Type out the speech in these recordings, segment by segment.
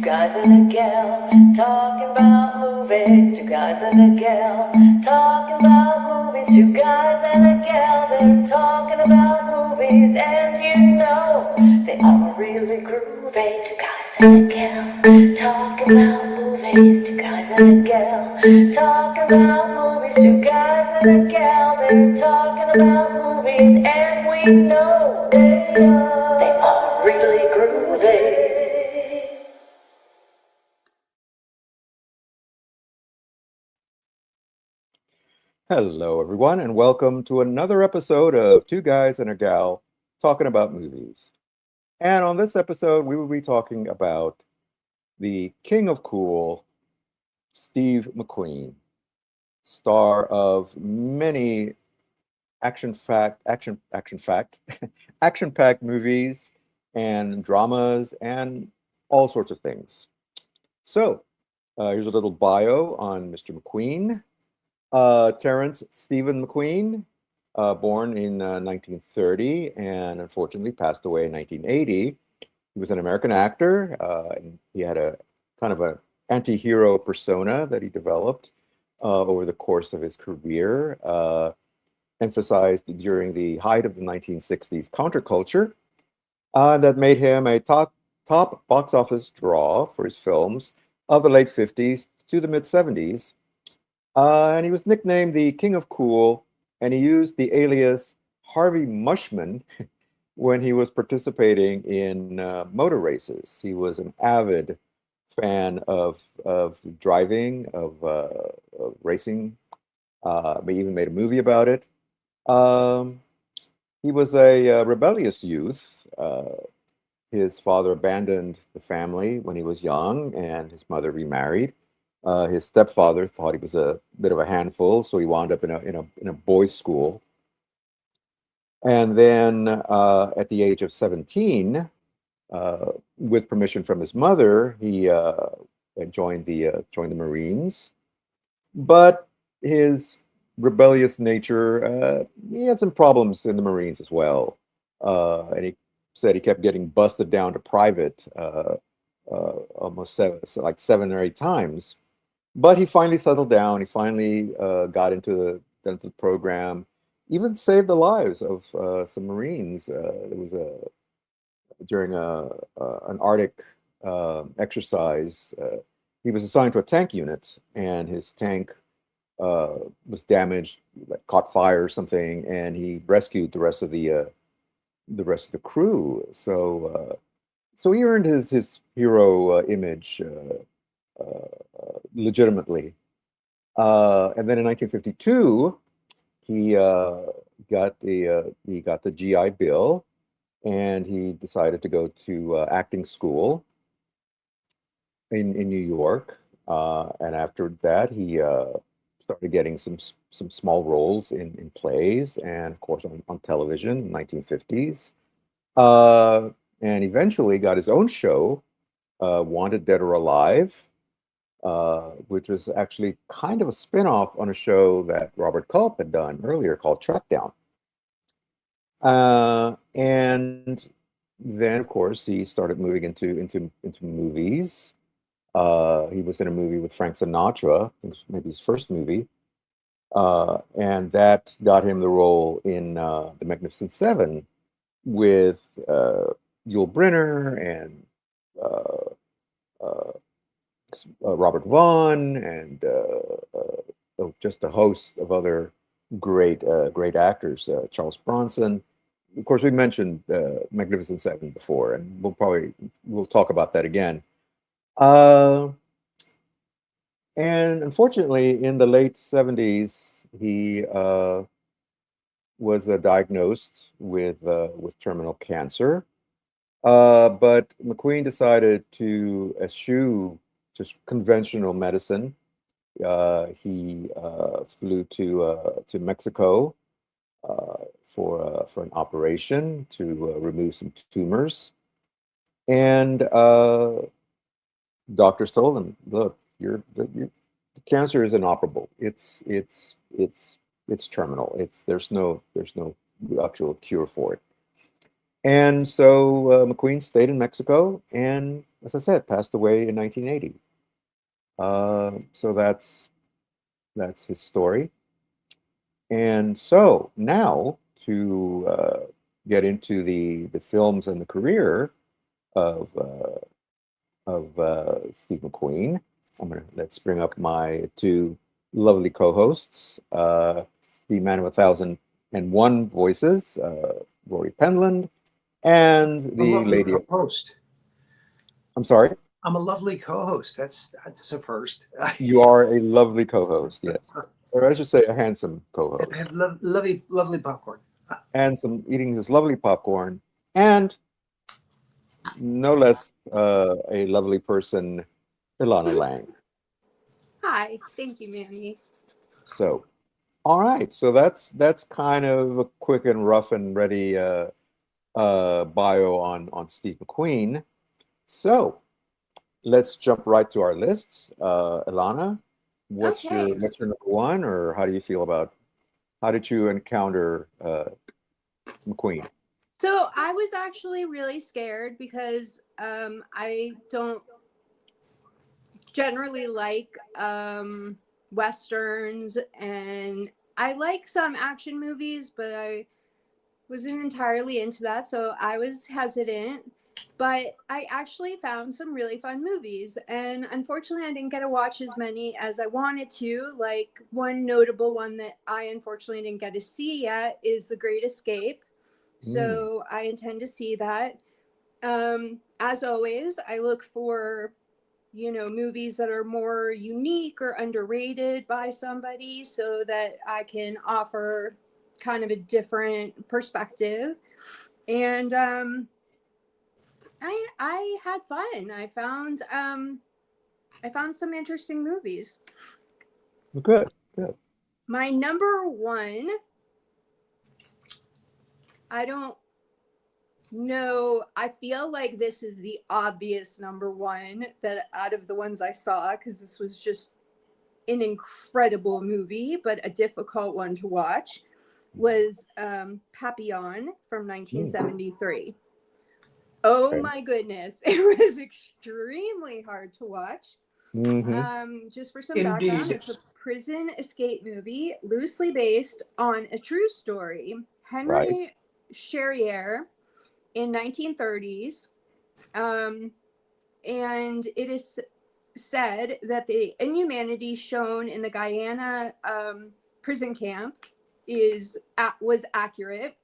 guys and a gal talking about movies. Two guys and a gal talking about movies. Two guys and a gal, they're talking about movies, and you know they are really groovy. Two guys and a gal talking about movies. Two guys and a gal talking about movies. Two guys and a gal, they're talking about movies, and we know they are really groovy. Hello, everyone, and welcome to another episode of Two Guys and a Gal Talking About Movies. And on this episode, we will be talking about the king of cool, Steve McQueen, star of many action-packed movies and dramas and all sorts of things. So, here's a little bio on Mr. McQueen. Terrence Stephen McQueen, born in 1930 and unfortunately passed away in 1980. He was an American actor. And he had a kind of an anti-hero persona that he developed over the course of his career, emphasized during the height of the 1960s counterculture, that made him a top box office draw for his films of the late 50s to the mid 70s. And he was nicknamed the King of Cool, and he used the alias Harvey Mushman when he was participating in motor races. He was an avid fan of driving, of racing. He even made a movie about it. He was a rebellious youth. His father abandoned the family when he was young, and his mother remarried. His stepfather thought he was a bit of a handful, so he wound up in a boys' school. And then, at the age of 17, with permission from his mother, he joined the Marines. But his rebellious nature, he had some problems in the Marines as well, and he said he kept getting busted down to private almost like 7 or 8 times. But he finally settled down. He finally got into the program, even saved the lives of some Marines. It was during an Arctic exercise. He was assigned to a tank unit, and his tank was damaged, like, caught fire or something, and he rescued the rest of the crew. So he earned his hero image legitimately. And then in 1952, he got the GI Bill, and he decided to go to acting school in New York. And after that, he started getting some small roles in plays and, of course, on television in the 1950s. And eventually got his own show, Wanted Dead or Alive, which was actually kind of a spin-off on a show that Robert Culp had done earlier called Trackdown. And then, of course, he started moving into movies. He was in a movie with Frank Sinatra, I think maybe his first movie, and that got him the role in The Magnificent Seven with Yul Brynner and uh, uh, Robert Vaughn and just a host of other great actors. Charles Bronson. Of course, we mentioned Magnificent Seven before, and we'll talk about that again. Uh, and unfortunately, in the late 70s, he was diagnosed with terminal cancer. But McQueen decided to eschew just conventional medicine. He flew to Mexico for an operation to remove some tumors, and doctors told him, "Look, the cancer is inoperable. It's terminal. There's no actual cure for it." And so McQueen stayed in Mexico and, as I said, passed away in 1980. So that's his story. And so now to get into the films and the career of Steve McQueen, let's bring up my two lovely co-hosts, the man of 1,001 voices, Rory Penland, and A the lovely lady. co-host. I'm sorry. I'm a lovely co-host. That's a first. You are a lovely co-host, yes, or I should say, a handsome I have co-host, lovely popcorn. handsome, eating his lovely popcorn, and no less a lovely person, Elana Lang. Hi, thank you, Manny. So, all right. So that's kind of a quick and rough and ready bio on Steve McQueen. So let's jump right to our lists. Elana, Okay. what's your number one, or how do you feel about how did you encounter McQueen? So I was actually really scared because I don't generally like westerns, and I like some action movies, but I wasn't entirely into that, so I was hesitant. But I actually found some really fun movies, and unfortunately, I didn't get to watch as many as I wanted to. Like, one notable one that I unfortunately didn't get to see yet is The Great Escape. So I intend to see that. As always, I look for, movies that are more unique or underrated by somebody so that I can offer kind of a different perspective. And I had fun. I found some interesting movies. Good, good. My number one, I don't know. I feel like this is the obvious number one that out of the ones I saw, because this was just an incredible movie, but a difficult one to watch, was Papillon from 1973. Oh Okay. my goodness. It was extremely hard to watch. Just for some background, Indeed. it's a prison escape movie loosely based on a true story. Right. Henry Charrier in 1930s, and it is said that the inhumanity shown in the Guyana prison camp was accurate.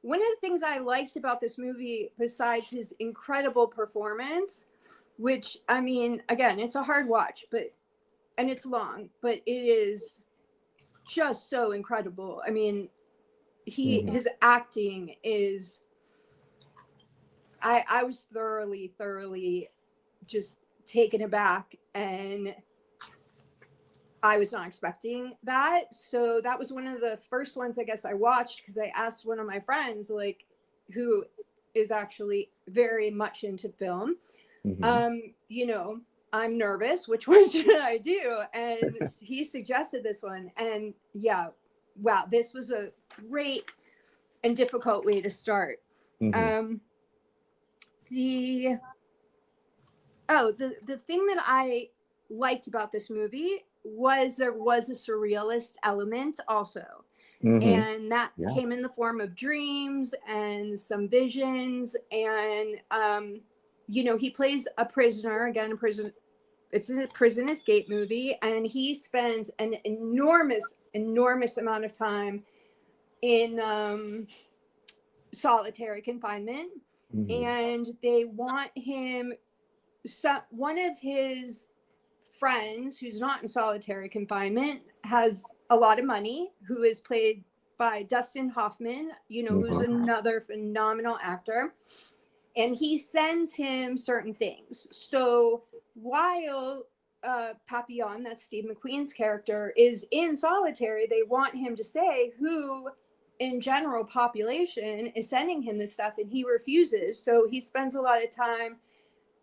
One of the things I liked about this movie, besides his incredible performance, which, I mean, again, it's a hard watch, and it's long, but it is just so incredible. I mean, his acting is, I was thoroughly just taken aback, and I was not expecting that. So that was one of the first ones I guess I watched, because I asked one of my friends, like, who is actually very much into film, I'm nervous, which one should I do? And he suggested this one, and yeah, wow, this was a great and difficult way to start. The the thing that I liked about this movie was there was a surrealist element also. And that came in the form of dreams and some visions. And he plays a prisoner, again, it's a prison escape movie, and he spends an enormous amount of time in solitary confinement. And they want him, one of his friends who's not in solitary confinement has a lot of money, who is played by Dustin Hoffman, who's another phenomenal actor, and he sends him certain things. So while Papillon, that's Steve McQueen's character, is in solitary, they want him to say who in general population is sending him this stuff, and he refuses. So he spends a lot of time,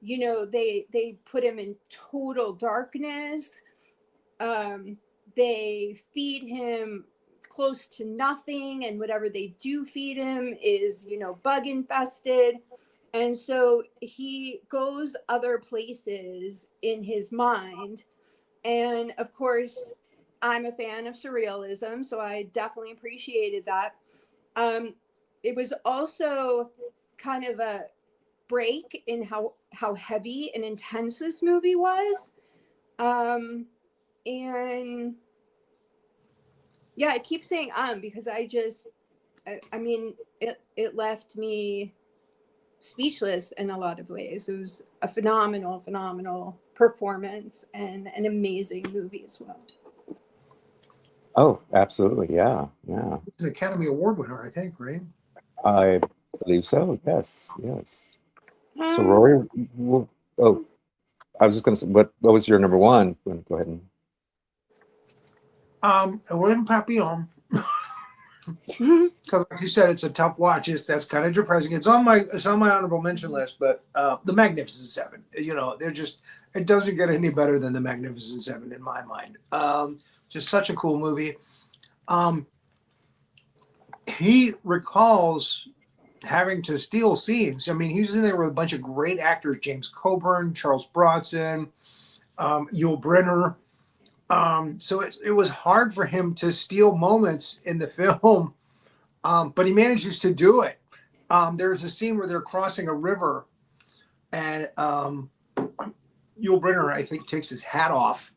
they put him in total darkness. They feed him close to nothing, and whatever they do feed him is, bug infested. And so he goes other places in his mind. And of course, I'm a fan of surrealism, so I definitely appreciated that. It was also kind of a break in how heavy and intense this movie was. And yeah, I keep saying because I mean, it left me speechless in a lot of ways. It was a phenomenal performance and an amazing movie as well. Oh, absolutely. Yeah. An Academy Award winner, I think, right? I believe so. Yes. So Rory, I was just going to say, what was your number one? Go ahead and. William Papillon. Because like you said, it's a tough watch. That's kind of depressing. It's on my honorable mention list, but The Magnificent Seven. It doesn't get any better than The Magnificent Seven in my mind. Just such a cool movie. He recalls having to steal scenes. I mean, he was in there with a bunch of great actors: James Coburn, Charles Bronson, Yul Brynner. So it was hard for him to steal moments in the film, but he manages to do it. There's a scene where they're crossing a river, and Yul Brynner, I think, takes his hat off,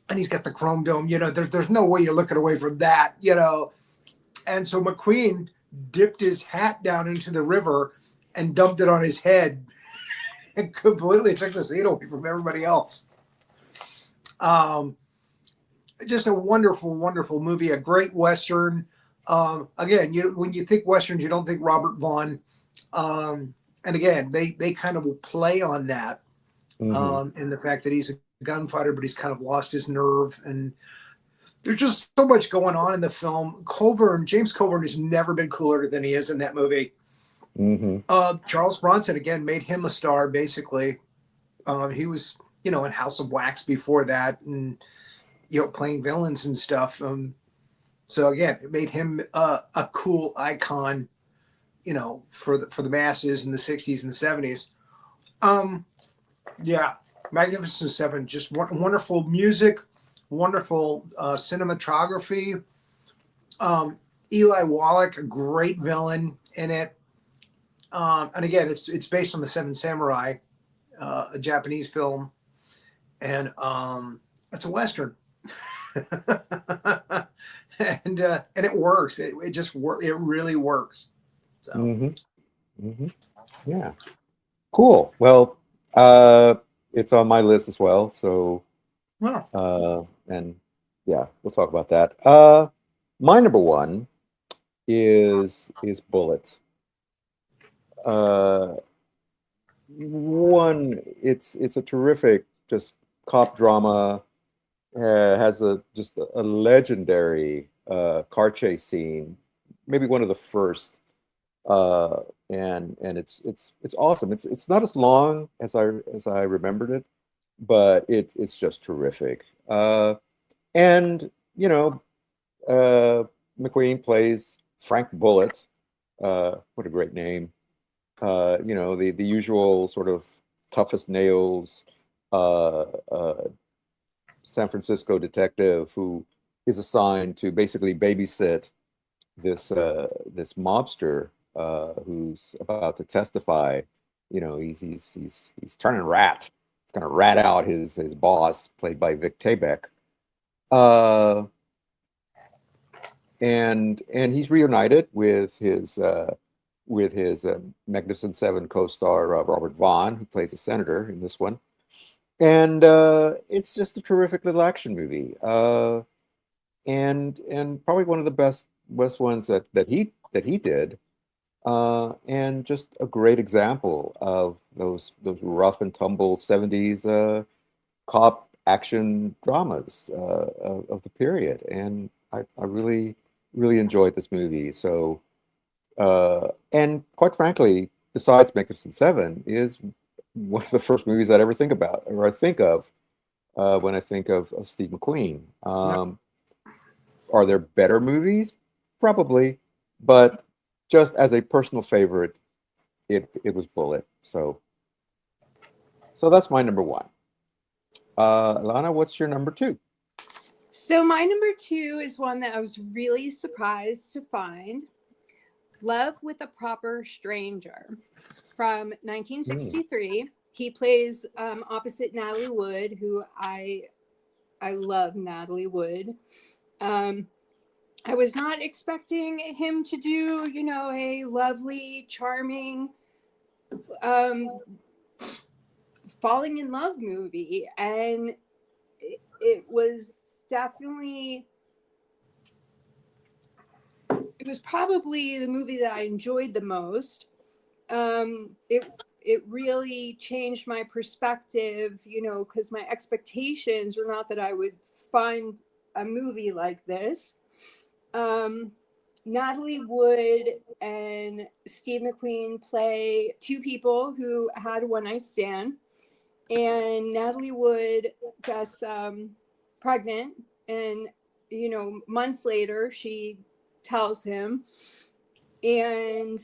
and he's got the chrome dome. There's no way you're looking away from that. And so McQueen dipped his hat down into the river and dumped it on his head, and completely took the scene away from everybody else. Just a wonderful movie, a great Western. Again, when you think Westerns, you don't think Robert Vaughn. And again, they kind of will play on that, in the fact that he's a gunfighter, but he's kind of lost his nerve. And there's just so much going on in the film. James Coburn has never been cooler than he is in that movie. Charles Bronson, again, made him a star, basically. He was, in House of Wax before that, and playing villains and stuff. So again, it made him a cool icon, for the masses in the 60s and the 70s. Yeah, Magnificent Seven, just wonderful music, wonderful cinematography. Eli Wallach, a great villain in it. And again, it's based on the Seven Samurai, a Japanese film. And it's a Western. and it works. It really works. So Yeah, cool. Well, it's on my list as well. So, and yeah, we'll talk about that. My number one is Bullet. It's a terrific just cop drama. Has just a legendary car chase scene, maybe one of the first, and it's awesome. It's not as long as I remembered it, but it's just terrific. And McQueen plays Frank Bullet. What a great name. The usual sort of tough as nails San Francisco detective who is assigned to basically babysit this mobster who's about to testify. He's turning rat. He's going to rat out his boss, played by Vic Taybeck. And he's reunited with his Magnificent Seven co-star Robert Vaughn, who plays a senator in this one. And it's just a terrific little action movie, and probably one of the best ones that he did, and just a great example of those rough and tumble 70s cop action dramas of the period. And I really enjoyed this movie. So, and quite frankly, besides Magnificent Seven, is one of the first movies I'd ever think about, or I think of when I think of Steve McQueen. Are there better movies? Probably, but just as a personal favorite, it was Bullet. So that's my number one. Elana, what's your number two? So my number two is one that I was really surprised to find. Love with a Proper Stranger from 1963. He plays opposite Natalie Wood, who I love Natalie Wood. I was not expecting him to do, you know, a lovely, charming, falling in love movie. And it was definitely, it was probably the movie that I enjoyed the most. It really changed my perspective, you know, because my expectations were not that I would find a movie like this. Natalie Wood and Steve McQueen play two people who had a one-night stand, and Natalie Wood gets pregnant, and you know, months later she tells him, and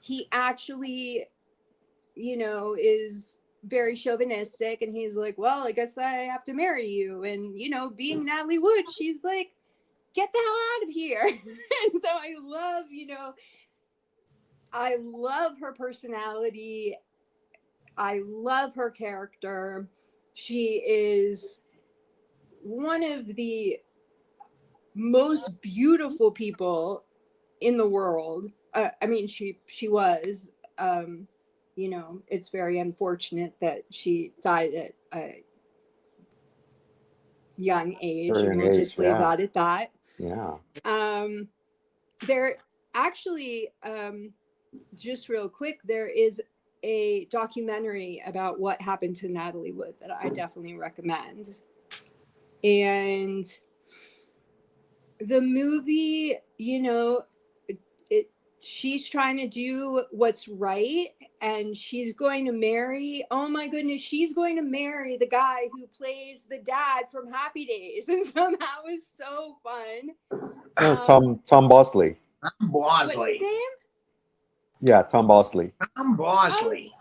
he actually, you know, is very chauvinistic, and he's like, well, I guess I have to marry you. And you know, being Natalie Wood, she's like, get the hell out of here. And so I love, you know, I love her personality. I love her character. She is one of the most beautiful people in the world. I mean, she was, you know, it's very unfortunate that she died at a young age, and we'll just leave that at that. Yeah. There actually, just real quick, there is a documentary about what happened to Natalie Wood that I definitely recommend. And the movie, you know, she's trying to do what's right, and she's going to marry, oh my goodness, she's going to marry the guy who plays the dad from Happy Days. And so that was so fun. Tom Bosley. What's his name? Yeah, Tom Bosley. Tom Bosley.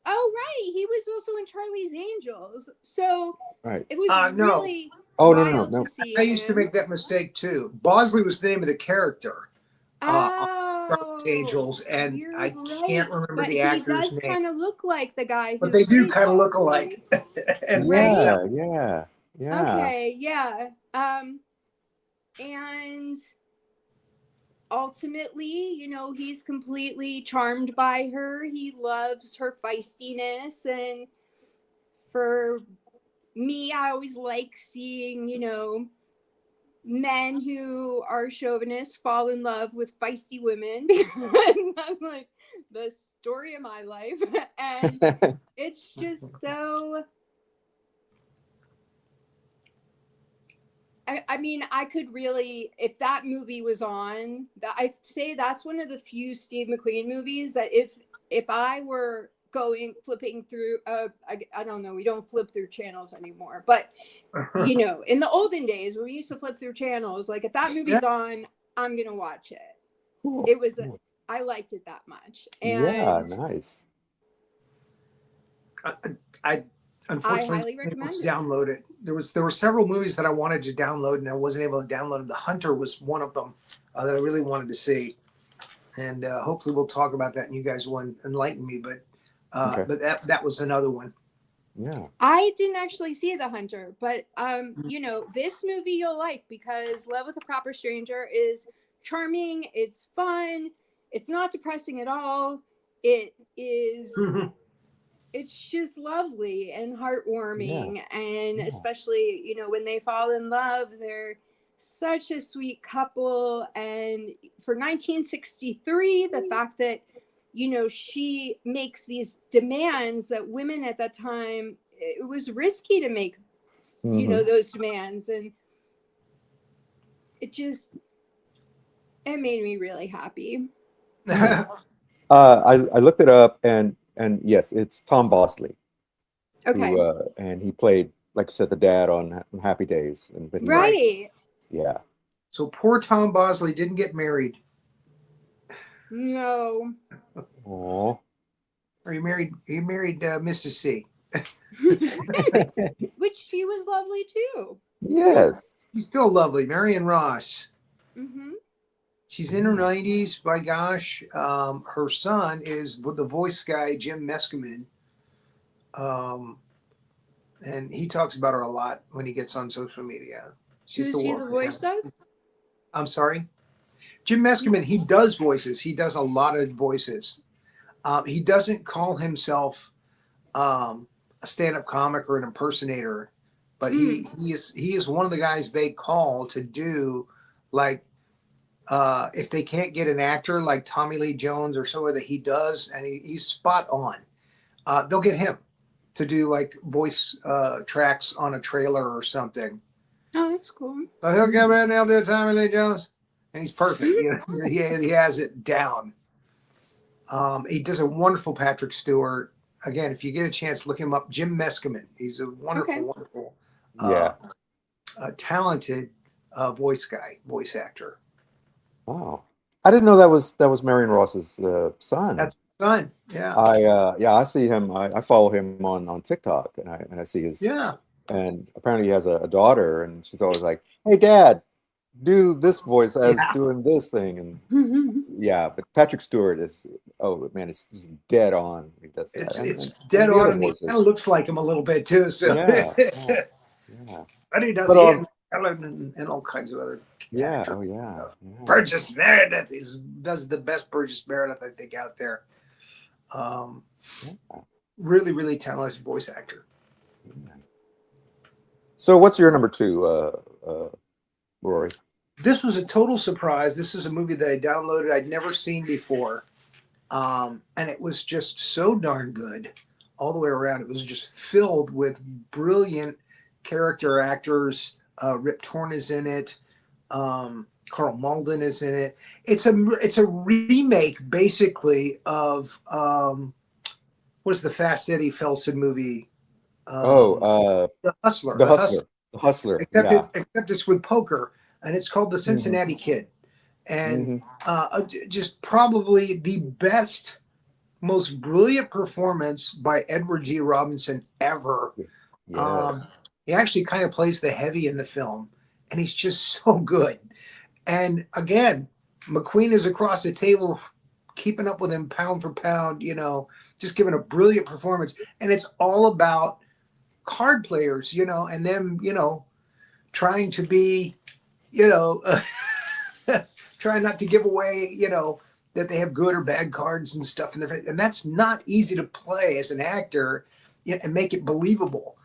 Oh, right. He was also in Charlie's Angels. So right. It was really no. to see I used to make that mistake too. Bosley was the name of the character. Angels, and I can't remember the actor's name. He does kind of look like the guy, but they do kind of look alike. And yeah. Okay, yeah. And ultimately, you know, he's completely charmed by her. He loves her feistiness, and for me, I always like seeing, you know, men who are chauvinists fall in love with feisty women, because that's like the story of my life. And it's just so, I mean, I could really, if that movie was on, I'd say that's one of the few Steve McQueen movies that if I were flipping through, I don't know, we don't flip through channels anymore, but you know, in the olden days when we used to flip through channels, like if that movie's on, I'm gonna watch it. Cool. It was, I liked it that much. And yeah, nice. I unfortunately highly recommend it. Download it. There were several movies that I wanted to download, and I wasn't able to download them. The Hunter was one of them that I really wanted to see, and hopefully we'll talk about that, and you guys will enlighten me. But but that was another one. Yeah. I didn't actually see The Hunter, but you know, this movie you'll like, because Love with a Proper Stranger is charming, it's fun, it's not depressing at all. It is it's just lovely and heartwarming, and especially, you know, when they fall in love, they're such a sweet couple. And for 1963, the fact that, you know, she makes these demands that women at that time, it was risky to make, you know, those demands. And it made me really happy. I looked it up, and yes, it's Tom Bosley. Okay. And he played like you said, the dad on Happy Days, and but Right. yeah. So poor Tom Bosley didn't get married. No. Oh. Or he married Mrs. C. Which she was lovely too. Yes. She's still lovely. Marion Ross. Mm-hmm. She's in her 90s. By gosh, her son is with the voice guy Jim Meskimen, and he talks about her a lot when he gets on social media. She's Who's he the voice of? I'm sorry, Jim Meskimen. He does voices. He does a lot of voices. He doesn't call himself a stand-up comic or an impersonator, but he is one of the guys they call to do like. If they can't get an actor like Tommy Lee Jones or somewhere that he does, and he's spot on, they'll get him to do like voice tracks on a trailer or something. Oh, that's cool. So he'll come in and he'll do Tommy Lee Jones, and he's perfect. You know, he has it down. He does a wonderful Patrick Stewart. Again, if you get a chance, look him up. Jim Meskimen. He's a wonderful, talented voice actor. Wow. I didn't know that was Marion Ross's son. That's son. Yeah. I see him. I follow him on TikTok, and I see his. Yeah. And apparently he has a daughter, and she's always like, "Hey, Dad, do this voice as doing this thing." And yeah, but Patrick Stewart is, oh man, it's just dead on. He does that. It's dead on, and he kind of looks like him a little bit too. So yeah. But he does and all kinds of other actors. Burgess Meredith does the best Burgess Meredith I think out there. Really, really talented voice actor. So what's your number 2, Rory? This was a total surprise. This is a movie that I downloaded. I'd never seen before. And it was just so darn good all the way around. It was just filled with brilliant character actors. Rip Torn is in it. Carl Malden is in it. It's a remake basically of what's the Fast Eddie Felson movie? The Hustler. The Hustler. Except it's with poker, and it's called The Cincinnati Kid. And just probably the best, most brilliant performance by Edward G. Robinson ever. Yes. He actually kind of plays the heavy in the film, and he's just so good. And again, McQueen is across the table, keeping up with him pound for pound, just giving a brilliant performance. And it's all about card players, and them, trying to be, trying not to give away, that they have good or bad cards and stuff in their face. And that's not easy to play as an actor and make it believable.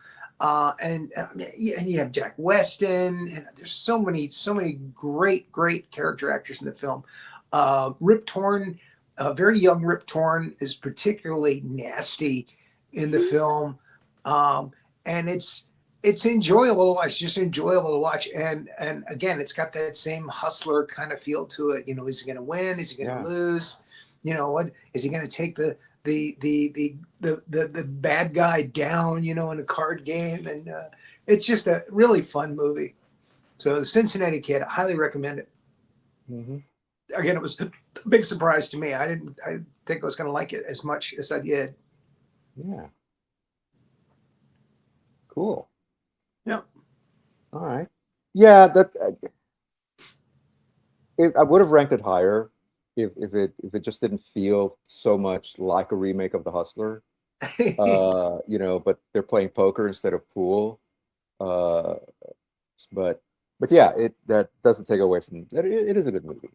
And you have Jack Weston, and there's so many great character actors in the film. Rip Torn, very young Rip Torn, is particularly nasty in the film, and it's enjoyable to watch. Just enjoyable to watch, and again, it's got that same hustler kind of feel to it. Is he going to win? Is he going to lose? What is he going to take the bad guy down, in a card game? And it's just a really fun movie. So The Cincinnati Kid, I highly recommend it. Again, it was a big surprise to me. I didn't think I was going to like it as much as I did. Yeah. Cool. Yeah. All right. Yeah, I would have ranked it higher if it just didn't feel so much like a remake of The Hustler. But they're playing poker instead of pool. But yeah, that doesn't take away from that. It is a good movie.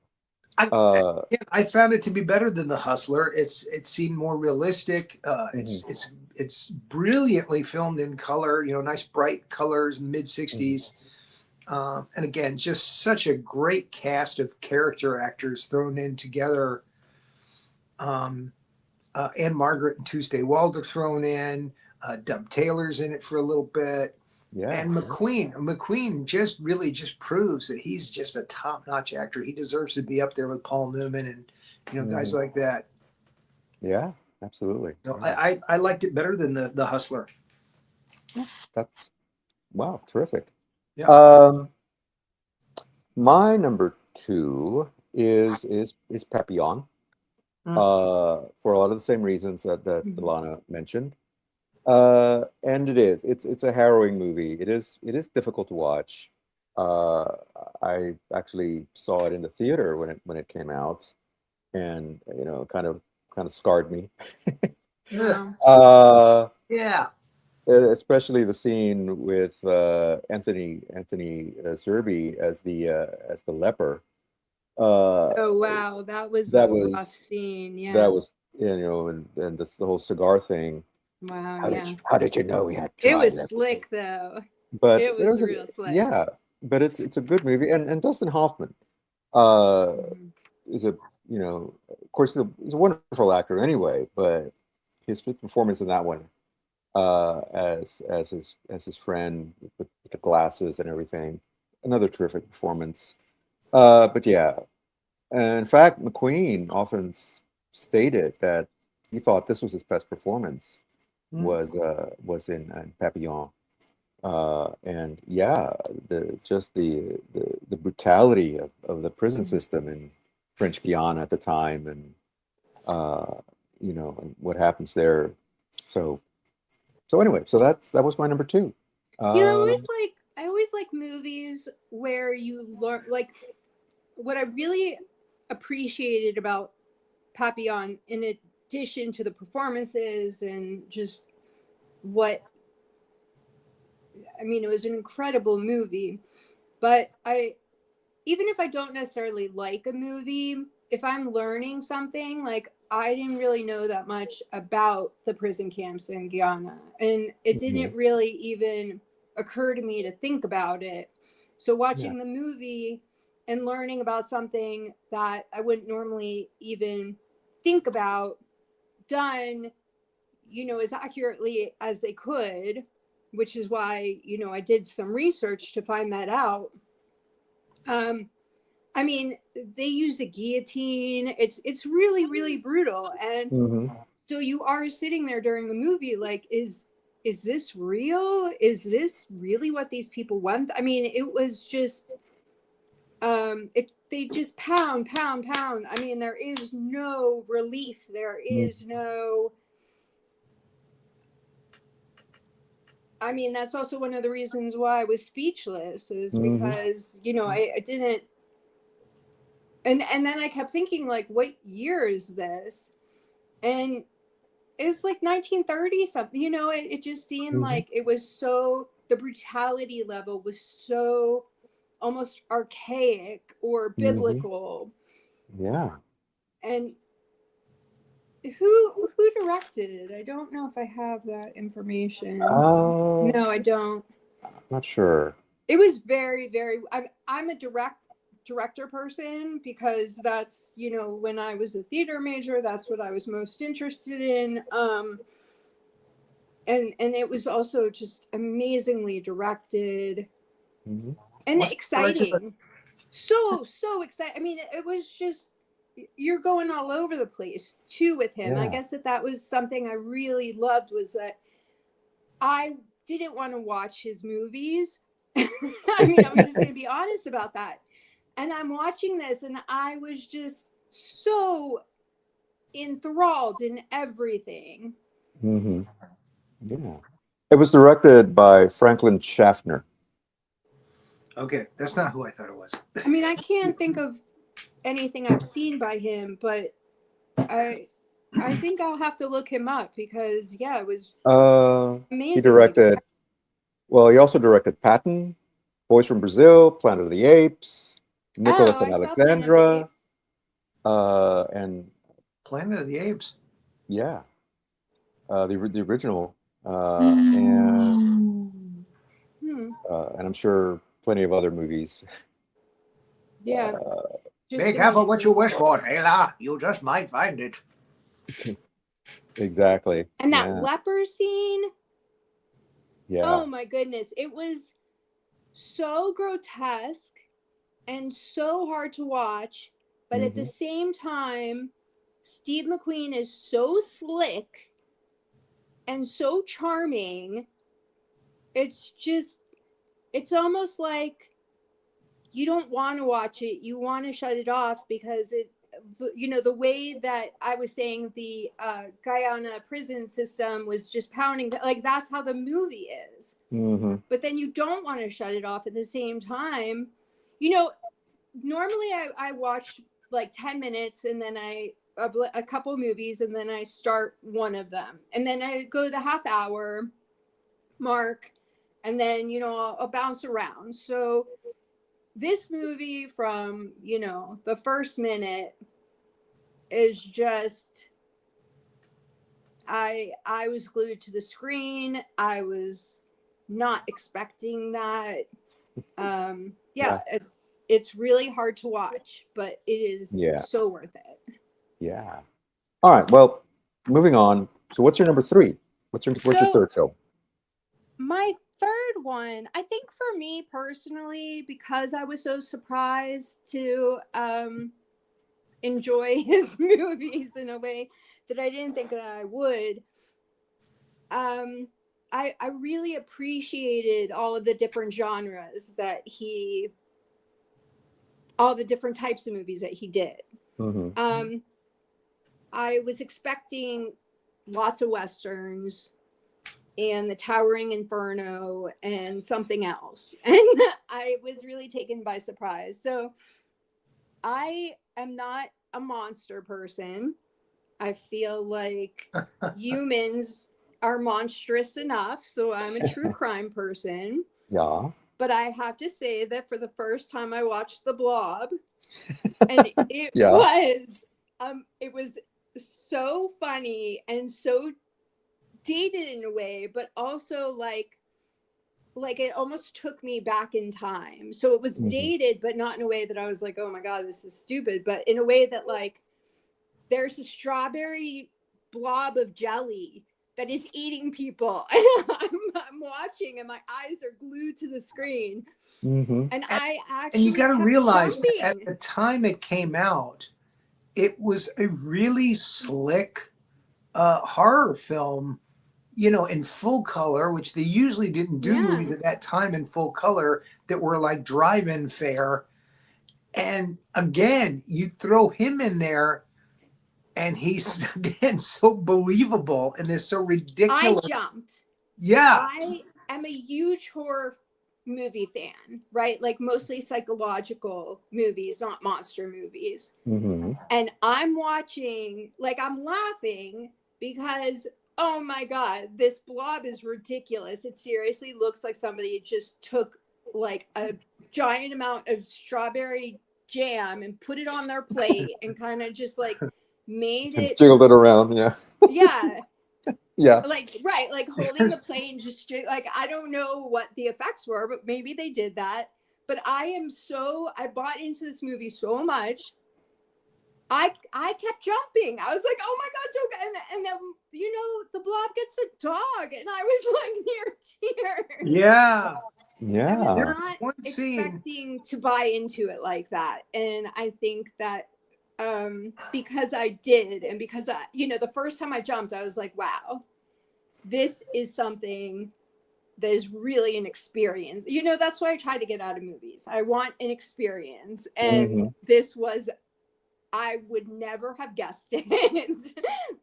I found it to be better than The Hustler. It seemed more realistic. It's brilliantly filmed in color. Nice bright colors, mid '60s. And again, just such a great cast of character actors thrown in together. Anne Margaret and Tuesday Walder thrown in. Dub Taylor's in it for a little bit. Yeah. And McQueen just proves that he's just a top-notch actor. He deserves to be up there with Paul Newman and guys like that. Yeah, absolutely. So I liked it better than the Hustler. That's Wow, terrific. Yeah. My number two is Papillon. For a lot of the same reasons that Mhm. Elana mentioned. And it's a harrowing movie. It is difficult to watch. Uh, I actually saw it in the theater when it came out, and kind of scarred me. Yeah. Wow. Uh, Yeah. especially the scene with Anthony Zerbe as the leper. Uh, Oh wow, that was that a rough was scene. that Yeah. was and this the whole cigar thing. Wow. How did Yeah. you, how did you know we had It tried was everything? slick though. But It it was was real slick. yeah, but it's a good movie, and Dustin Hoffman uh Mhm. is of course he's a wonderful actor anyway, but his performance in that one as his friend with the glasses and everything, another terrific performance. But yeah, and in fact, McQueen often stated that he thought this was his best performance Mm. was in Papillon. And yeah, the brutality of the prison system in French Guiana at the time, and uh, and what happens there. So anyway, that was my number two. You know, Um, I always like movies where you learn like what I really appreciated about Papillon, in addition to the performances and just what I mean, it was an incredible movie. But even if I don't necessarily like a movie, if I'm learning something, like I didn't really know that much about the prison camps in Guyana, and it mhm, didn't really even occur to me to think about it. So yeah. watching the movie and learning about something that I wouldn't normally even think about, done, as accurately as they could, which is why, I did some research to find that out. Um, I mean, they use a guillotine. It's really really brutal, and Hmm. so you are sitting there during the movie like, is this real? Is this really what these people want? I mean, it was just they just pound pound pound. I mean, there is no relief. There is no. I mean, that's also one of the reasons why I was speechless, is Hmm. because I didn't. And then I kept thinking, like, what year is this? And it's like 1930 something. It just seemed Hmm. like it was so, the brutality level was so almost archaic or Hmm. biblical. Yeah. And who directed it? I don't know if I have that information. Uh, No, I don't. Not sure. It was very very, I'm a director person, because that's, when I was a theater major, that's what I was most interested in. And it was also just amazingly directed Hmm. and What's directed? exciting. So exciting. I mean, it was just, you're going all over the place too with him. I Yeah. guess that was something I really loved, was that I didn't want to watch his movies. I mean, I'm just going to be honest about that. And I'm watching this, and I was just so enthralled in everything. Hmm. Yeah. It was directed by Franklin Schaffner. Okay, that's not who I thought it was. I mean, I can't think of anything I've seen by him, but I I think I'll have to look him up, because yeah, it was He amazingly directed, directed. well, he also directed Patton, Boys from Brazil, Planet of the Apes, Oh, Nicholas and I saw Planet of the Alexandra, Apes. and Planet of the Apes. yeah, the original, and Hmm. I'm sure plenty of other movies. Yeah, Uh, Be just careful what you amazing. wish for, Taylor. You just might find it. exactly. And that Yeah. leper scene, Yeah. oh my goodness, it was so grotesque and so hard to watch, but at the Hmm. same time, Steve McQueen is so slick and so charming. It's just, it's almost like you don't want to watch it. You want to shut it off because the way that I was saying the Guyana prison system was just pounding, like that's how the movie is. Mm-hmm. But then you don't want to shut it off at the same time. Normally I watch like 10 minutes and then a couple movies and then I start one of them. And then I go to the half hour mark and then, I'll bounce around. So this movie from, the first minute is just, I was glued to the screen. I was not expecting that. It's really hard to watch, but it is so worth it. Yeah. All right. Well, moving on. So what's your number 3? What's your third film? My third one, I think for me personally, because I was so surprised to enjoy his movies in a way that I didn't think that I would. I really appreciated all of the different genres all the different types of movies that he did. Mm-hmm. I was expecting lots of Westerns and The Towering Inferno and something else. And I was really taken by surprise. So I am not a monster person. I feel like humans are monstrous enough. So I'm a true crime person. Yeah. But I have to say that for the first time I watched The Blob, and it was so funny and so dated in a way, but also like it almost took me back in time. So it was dated, but not in a way that I was like, oh my God, this is stupid, but in a way that like there's a strawberry blob of jelly that is eating people. And I'm watching and my eyes are glued to the screen. Mm-hmm. And you got to realize that at the time it came out, it was a really slick horror film, in full color, which they usually didn't do movies at that time in full color that were like drive-in fare. And again, you throw him in there and he's again so believable and this so ridiculous. I jumped. Yeah. I am a huge horror movie fan, right? Like mostly psychological movies, not monster movies. Mm-hmm. And I'm watching, like I'm laughing because, oh my God, this blob is ridiculous. It seriously looks like somebody just took like a giant amount of strawberry jam and put it on their plate and kind of just like made it, jiggled it around. Yeah. Like right, like holding the plate and just like I don't know what the effects were, but maybe they did that. But I bought into this movie so much. I kept jumping. I was like, oh my God, don't. And then the blob gets the dog, and I was like near tears. Yeah. I was not expecting to buy into it like that, and I think that because I did, and because the first time I jumped, I was like, wow, this is something that is really an experience. That's why I try to get out of movies. I want an experience, and this was. I would never have guessed it,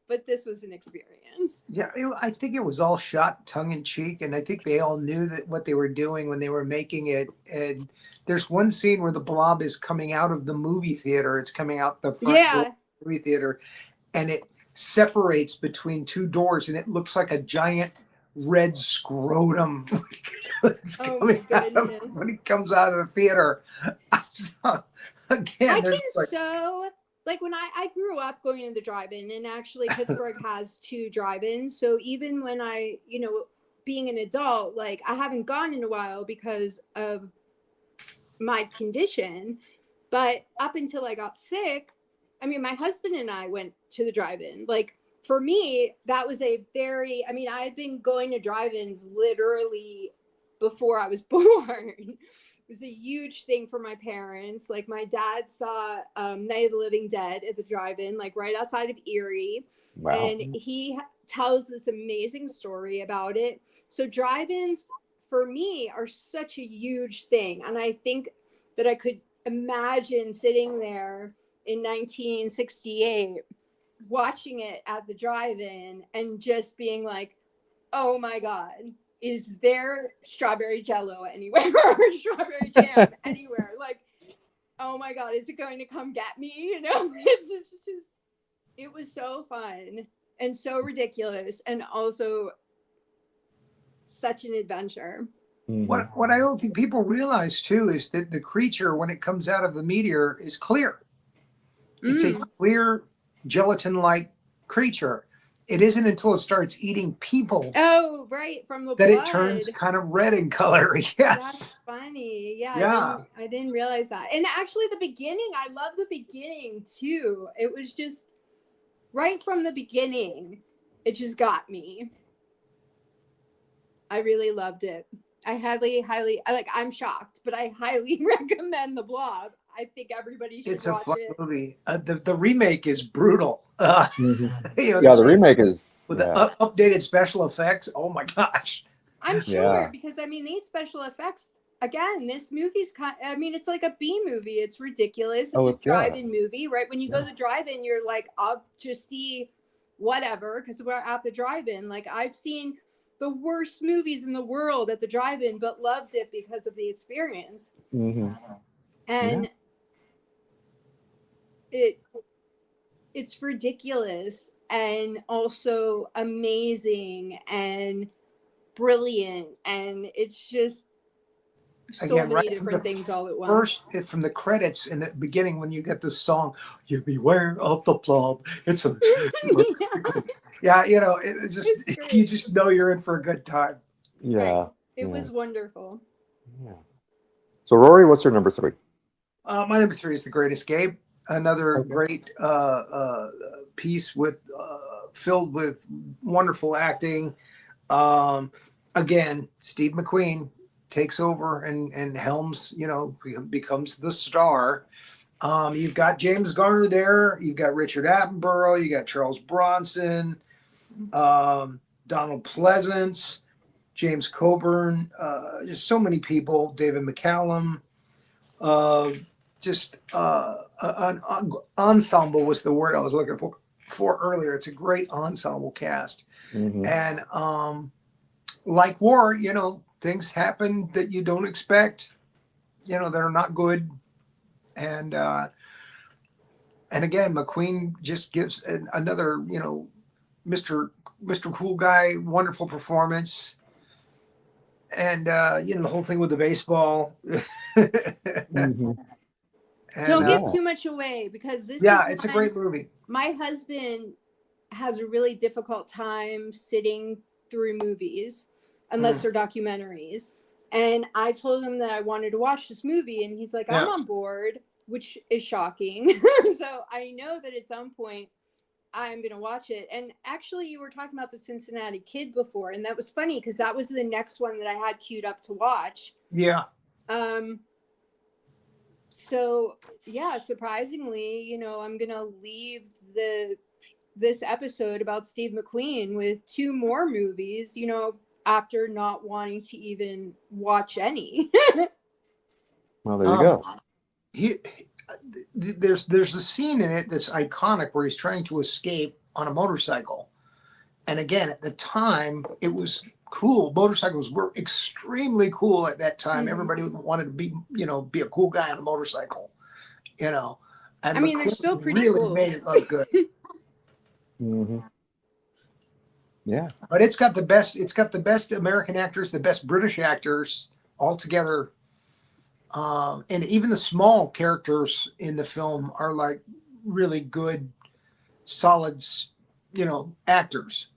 but this was an experience. Yeah, I think it was all shot tongue in cheek, and I think they all knew that what they were doing when they were making it. And there's one scene where the blob is coming out of the movie theater. It's coming out the front door of the movie theater, and it separates between two doors, and it looks like a giant red scrotum when he comes out of the theater. Again, like when I grew up going to the drive-in, and actually Pittsburgh has 2 drive-ins. So even when I, being an adult, like I haven't gone in a while because of my condition, but up until I got sick, I mean, my husband and I went to the drive-in. Like for me, that was I had been going to drive-ins literally before I was born. It was a huge thing for my parents. Like my dad saw Night of the Living Dead at the drive-in, like right outside of Erie. Wow. And he tells this amazing story about it. So drive-ins for me are such a huge thing. And I think that I could imagine sitting there in 1968 watching it at the drive-in and just being like, oh my God, is there strawberry jello anywhere or strawberry jam anywhere? Like, oh my God, is it going to come get me? You know, it's just, it was so fun and so ridiculous and also such an adventure. What I don't think people realize too is that the creature, when it comes out of the meteor, is clear. It's a clear gelatin-like creature. It isn't until it starts eating people. Oh, right, from the that blood. It turns kind of red in color. Yes. That's funny. Yeah. Yeah. I didn't realize that. And actually the beginning, I love the beginning too. It was just right from the beginning. It just got me. I really loved it. I I'm shocked, but I highly recommend The Blob. I think everybody should watch it. It's a fun movie. The remake is brutal. The remake is with the updated special effects. Oh my gosh! I'm sure because I mean these special effects. Again, this movie's it's like a B movie. It's ridiculous. It's a drive-in movie, right? When you go to the drive-in, you're like, I'll just see whatever because we're at the drive-in. Like I've seen the worst movies in the world at the drive-in, but loved it because of the experience. And it's ridiculous and also amazing and brilliant, and it's just so many different things all at once. First, from the credits in the beginning, when you get this song, "You beware of the blob." It's a it's just you just know you're in for a good time. Right. It was wonderful. Yeah. So Rory, what's your number 3? My number 3 is The Great Escape. Another great piece with filled with wonderful acting. Again, Steve McQueen takes over and helms, becomes the star. You've got James Garner there. You've got Richard Attenborough. You got Charles Bronson, Donald Pleasance, James Coburn. Just so many people. David McCallum. An ensemble was the word I was looking for earlier. It's a great ensemble cast. And like war, things happen that you don't expect, that are not good. And again, McQueen just gives another, Mr. Cool Guy, wonderful performance. And, the whole thing with the baseball. Don't give too much away because it's a great movie. My husband has a really difficult time sitting through movies unless they're documentaries. And I told him that I wanted to watch this movie and he's like, I'm on board, which is shocking. So I know that at some point I'm going to watch it. And actually you were talking about the Cincinnati Kid before. And that was funny because that was the next one that I had queued up to watch. Yeah. So yeah, surprisingly, I'm going to leave this episode about Steve McQueen with 2 more movies, after not wanting to even watch any. Well, there you go. There's a scene in it that's iconic where he's trying to escape on a motorcycle. And again, at the time, it was cool. Motorcycles were extremely cool at that time. Everybody wanted to be a cool guy on a motorcycle, And I mean, they're still pretty really cool. made it look good. Yeah. But it's got the best American actors, the best British actors all together. And even the small characters in the film are like really good, solid, actors.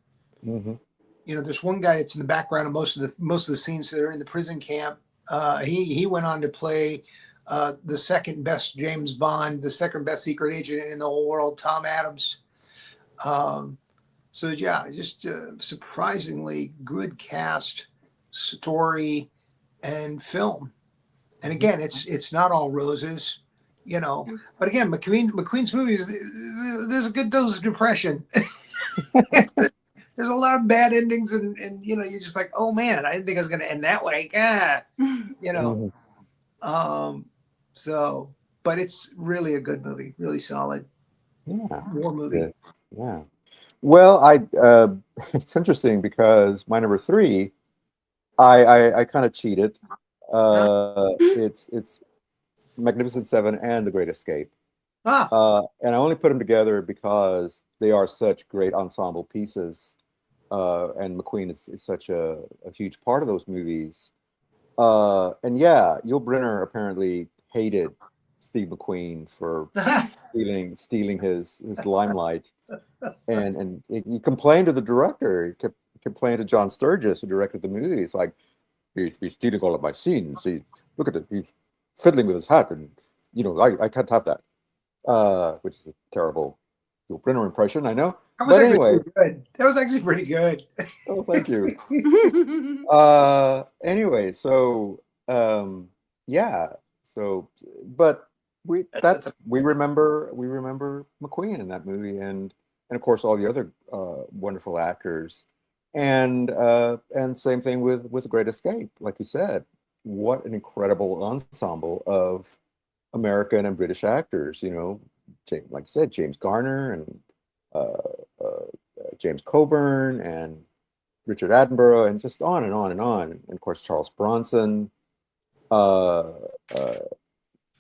There's one guy that's in the background of most of the scenes that are in the prison camp. He went on to play the second best James Bond, the second best secret agent in the whole world, Tom Adams. So yeah, just surprisingly good cast, story, and film. And again, it's not all roses, But again, McQueen's movies, there's a good dose of depression. there's a lot of bad endings, and you're just like, oh man, I didn't think it was going to end that way. You know. Mhm. So, but it's really a good movie, really solid Yeah. war movie. Good. Yeah. Well, it's interesting because my number three, I kind of cheated. Huh? It's Magnificent Seven and The Great Escape. Ah, And I only put them together because they are such great ensemble pieces. And McQueen is such a huge part of those movies. And yeah, Yul Brynner apparently hated Steve McQueen for stealing his limelight, and he complained to the director. He kept complaining to John Sturges, who directed the movie. He's like, he's stealing all of my scenes. Look at it. He's fiddling with his hat, and I can't have that. Which is a terrible Yul Brynner impression, I know. that was But actually anyway, pretty good. That was actually pretty good. oh, thank you. Anyway, so yeah, so but we remember McQueen in that movie, and of course all the other wonderful actors, and same thing with The Great Escape. Like you said, what an incredible ensemble of American and British actors. Like you said, James Garner and uh, uh, James Coburn and Richard Attenborough, and just on and on and on. And of course, Charles Bronson. Uh, uh,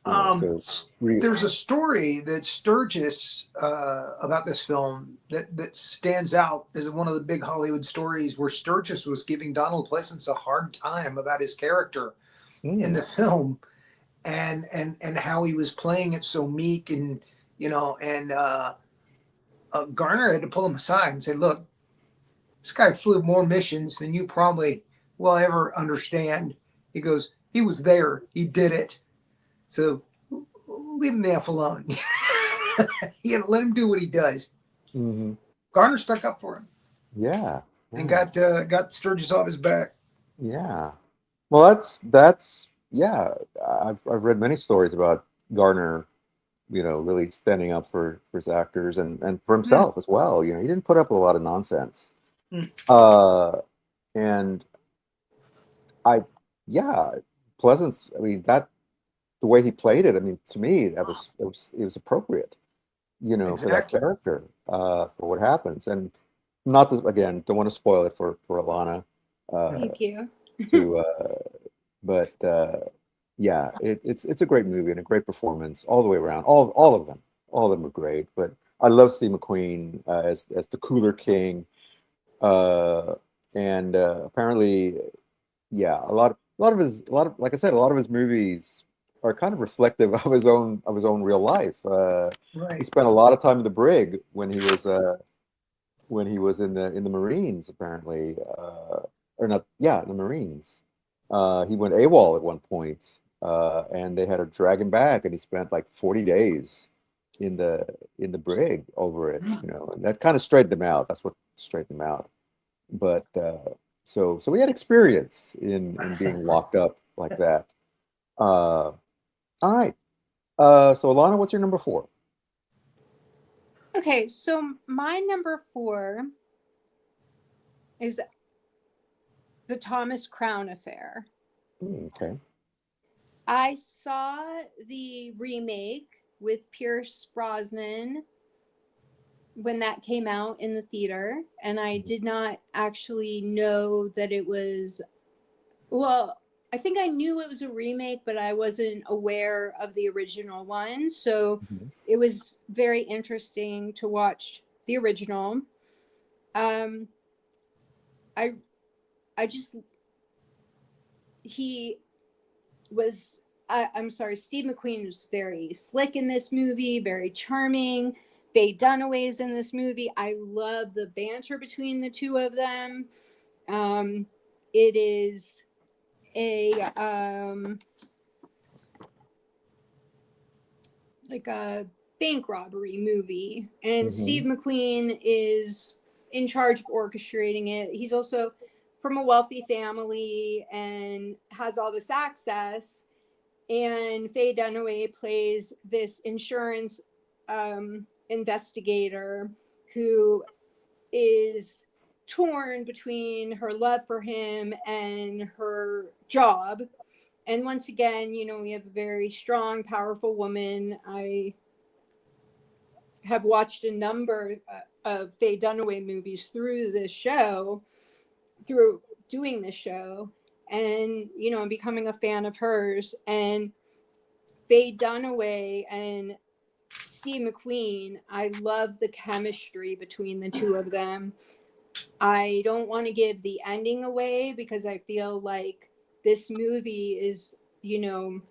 so There's a story that Sturgis about this film that stands out as one of the big Hollywood stories, where Sturgis was giving Donald Pleasence a hard time about his character in the film, and how he was playing it so meek, and Garner had to pull him aside and say, "Look, this guy flew more missions than you probably will ever understand." He goes, "He was there. He did it. So leave him the F alone." Let him do what he does. mm-hmm. Garner stuck up for him Yeah, and yeah, got Sturgis off his back. yeah. Well, that's yeah. I've read many stories about Garner, really standing up for his actors and for Mm, himself as well. He didn't put up with a lot of nonsense. mm. Uh, and I, yeah, Pleasance. I mean, the way he played it. I mean, to me, it was appropriate. For that Exactly. character, for what happens. And not to, again, don't want to spoil it for Elana, uh, Thank you. to, but yeah, it's a great movie and a great performance all the way around. All of them were great. But I love Steve McQueen as the cooler king, uh, and apparently, yeah, like I said, a lot of his movies are kind of reflective of his own real life. He Right. spent a lot of time in the brig when he was in the Marines, apparently, or not, yeah, in the Marines. He went AWOL at one point, and they had to drag him back, and he spent like 40 days in the brig over it, and that kind of straightened him out. That's what straightened him out. But so we had experience in being locked up like that. All right. So Alana, what's your number four? Okay, so my number 4 is the Thomas Crown Affair. Okay. I saw the remake with Pierce Brosnan when that came out in the theater, and I did not actually know that it was, well, I think I knew it was a remake, but I wasn't aware of the original one. So Mhm. it was very interesting to watch the original. Um, I I just he was I'm sorry, Steve McQueen was very slick in this movie, very charming. Faye Dunaway's in this movie. I love the banter between the two of them. It is a like a bank robbery movie, and Steve Mhm. McQueen is in charge of orchestrating it. He's also from a wealthy family and has all this access. And Faye Dunaway plays this insurance investigator who is torn between her love for him and her job. And once again, you know, we have a very strong, powerful woman. I have watched a number of Faye Dunaway movies through this show, through doing this show, and, you know, I'm becoming a fan of hers. And Faye Dunaway and Steve McQueen, I love the chemistry between the two of them. I don't want to give the ending away because I feel like this movie is, you know,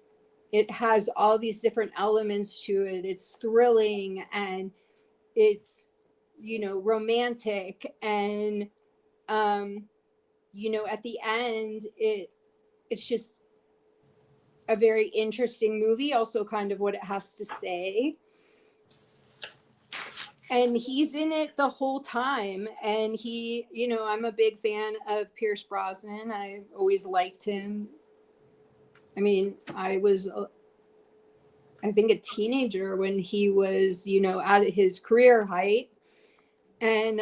it has all these different elements to it. It's thrilling and it's, you know, romantic, and you know, at the end it's just a very interesting movie, also kind of what it has to say. And he's in it the whole time, and he, you know, I'm a big fan of Pierce Brosnan. I've always liked him. I mean, I was I think a teenager when he was, you know, at his career height. And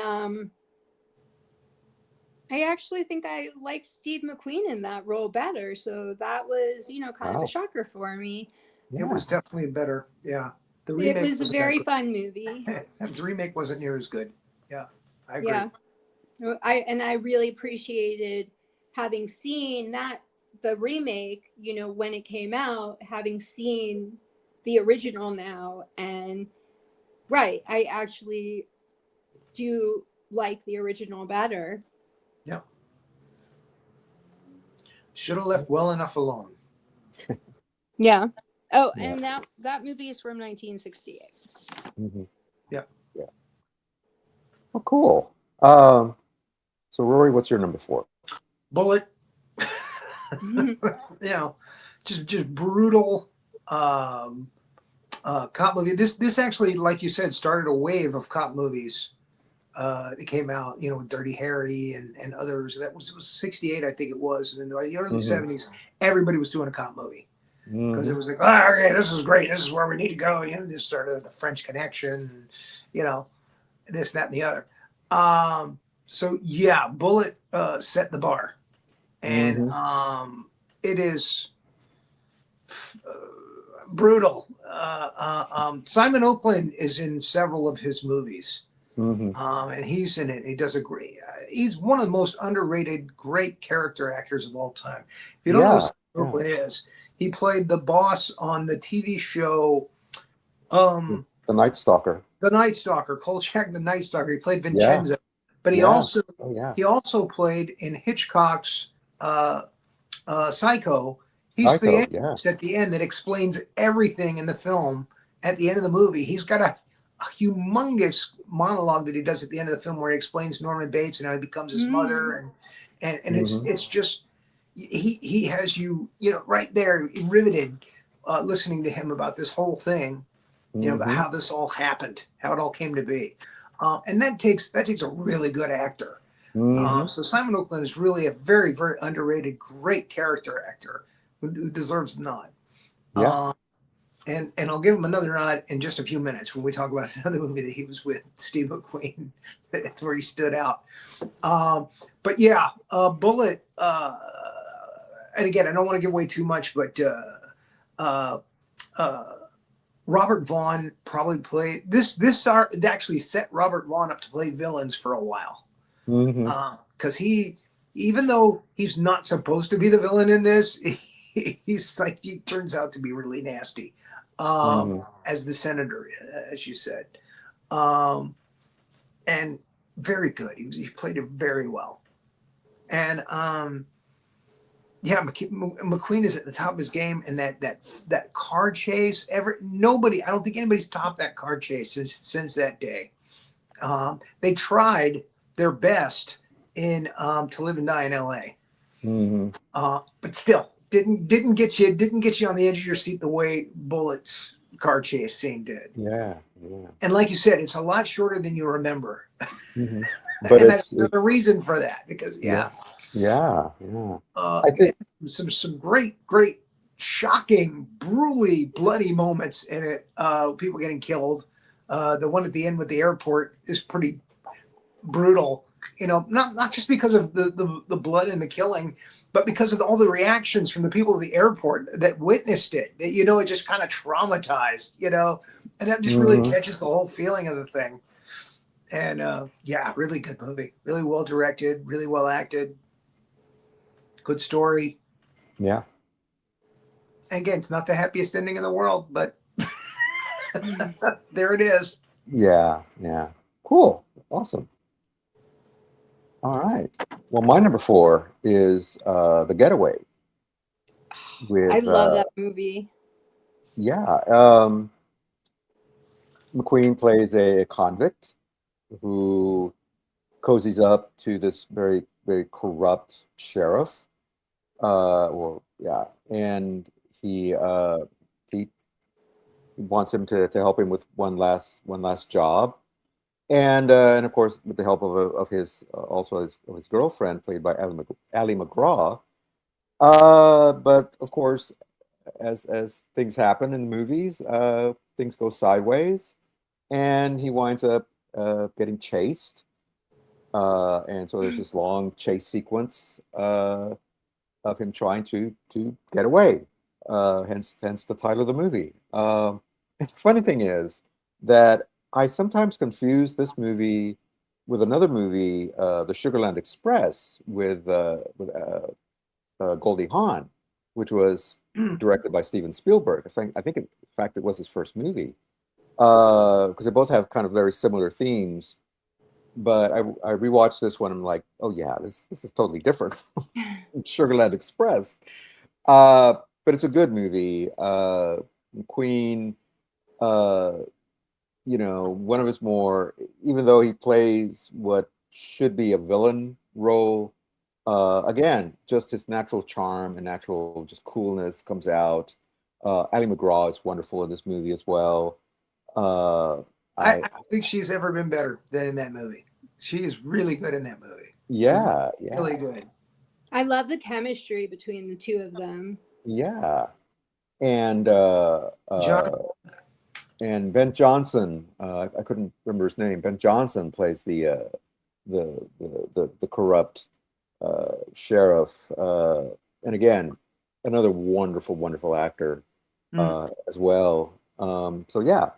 I actually think I liked Steve McQueen in that role better. So that was, you know, kind of a shocker for me. It was definitely better. Yeah. The It remake was a very fun movie. The remake wasn't near as good. Yeah, I agree. Yeah. I really appreciated having seen that, the remake, you know, when it came out, having seen the original now. And right, I actually do like the original better. Yeah. Should have left well enough alone. Yeah. Oh, yeah. And that movie is from 1968. Mm-hmm. Yeah. Yeah. Oh, cool. So Rory, what's your number 4? Bullet. You know, just brutal cop movie. This actually, like you said, started a wave of cop movies. It came out, you know, with Dirty Harry and others. It was 68, I think it was. And in the early 70s, everybody was doing a cop movie. Because it was like, oh, okay, this is great. This is where we need to go. You know, this started the French Connection, you know, this, that, and the other. So yeah, Bullet set the bar, and it is brutal. Simon Oakland is in several of his movies, and he's in it. He does a great. He's one of the most underrated, great character actors of all time. If you don't know who Simon Oakland is, he played the boss on the TV show, The Night Stalker. The Night Stalker, Kolchak the Night Stalker. He played Vincenzo, but he also played in Hitchcock's Psycho. He's the analyst at the end that explains everything in the film. At the end of the movie, he's got a humongous monologue that he does at the end of the film where he explains Norman Bates and how he becomes his mother, and it's just he has you know right there riveted listening to him about this whole thing, you know, about how this all happened, how it all came to be, and that takes a really good actor. So Simon Oakland is really a very, very underrated, great character actor who deserves the nod. And I'll give him another nod in just a few minutes when we talk about another movie that he was with, Steve McQueen, where he stood out. But yeah, Bullet. And again, I don't want to give away too much, but Robert Vaughn probably played this. This actually set Robert Vaughn up to play villains for a while, because he, even though he's not supposed to be the villain in this, he turns out to be really nasty, as the senator, as you said, and very good. He played it very well, and yeah, McQueen is at the top of his game, and that car chase. I don't think anybody's topped that car chase since that day. They tried their best in To Live and Die in L.A., but still didn't get you on the edge of your seat the way Bullet's car chase scene did. Yeah. And like you said, it's a lot shorter than you remember, but that's the reason for that, because I think some great, shocking, brutally bloody moments in it. People getting killed. The one at the end with the airport is pretty brutal. not just because of the blood and the killing, but because of all the reactions from the people at the airport that witnessed it. That it just kind of traumatized, and that just really catches the whole feeling of the thing. And yeah, really good movie, really well directed, really well acted, good story. Yeah. And again, it's not the happiest ending in the world, but there it is. Yeah. Yeah. Cool. Awesome. All right. Well, my number 4 is The Getaway I with love that movie. yeah. McQueen plays a convict who cozies up to this very, very corrupt sheriff. Or yeah, and he wants him to help him with one last job, and of course with the help of his of his girlfriend played by Ali McGraw. But of course, as things happen in the movies, things go sideways, and he winds up getting chased. And so there's this long chase sequence of him trying to get away. Hence the title of the movie. And the funny thing is that I sometimes confuse this movie with another movie, The Sugarland Express, with Goldie Hawn, which was directed by Steven Spielberg. I think in fact it was his first movie, because they both have kind of very similar themes. But I rewatched this one. I'm like, oh yeah, this is totally different from Sugarland Express. But it's a good movie. Queen, uh, one of his more, even though he plays what should be a villain role, again, just his natural charm and natural just coolness comes out. Ali McGraw is wonderful in this movie as well. I don't think she's ever been better than in that movie. She is really good in that movie. Yeah, Really good. I love the chemistry between the two of them. yeah, and John, and Ben Johnson. I couldn't remember his name. Ben Johnson plays the corrupt sheriff, and again, another wonderful, wonderful actor as well. So yeah,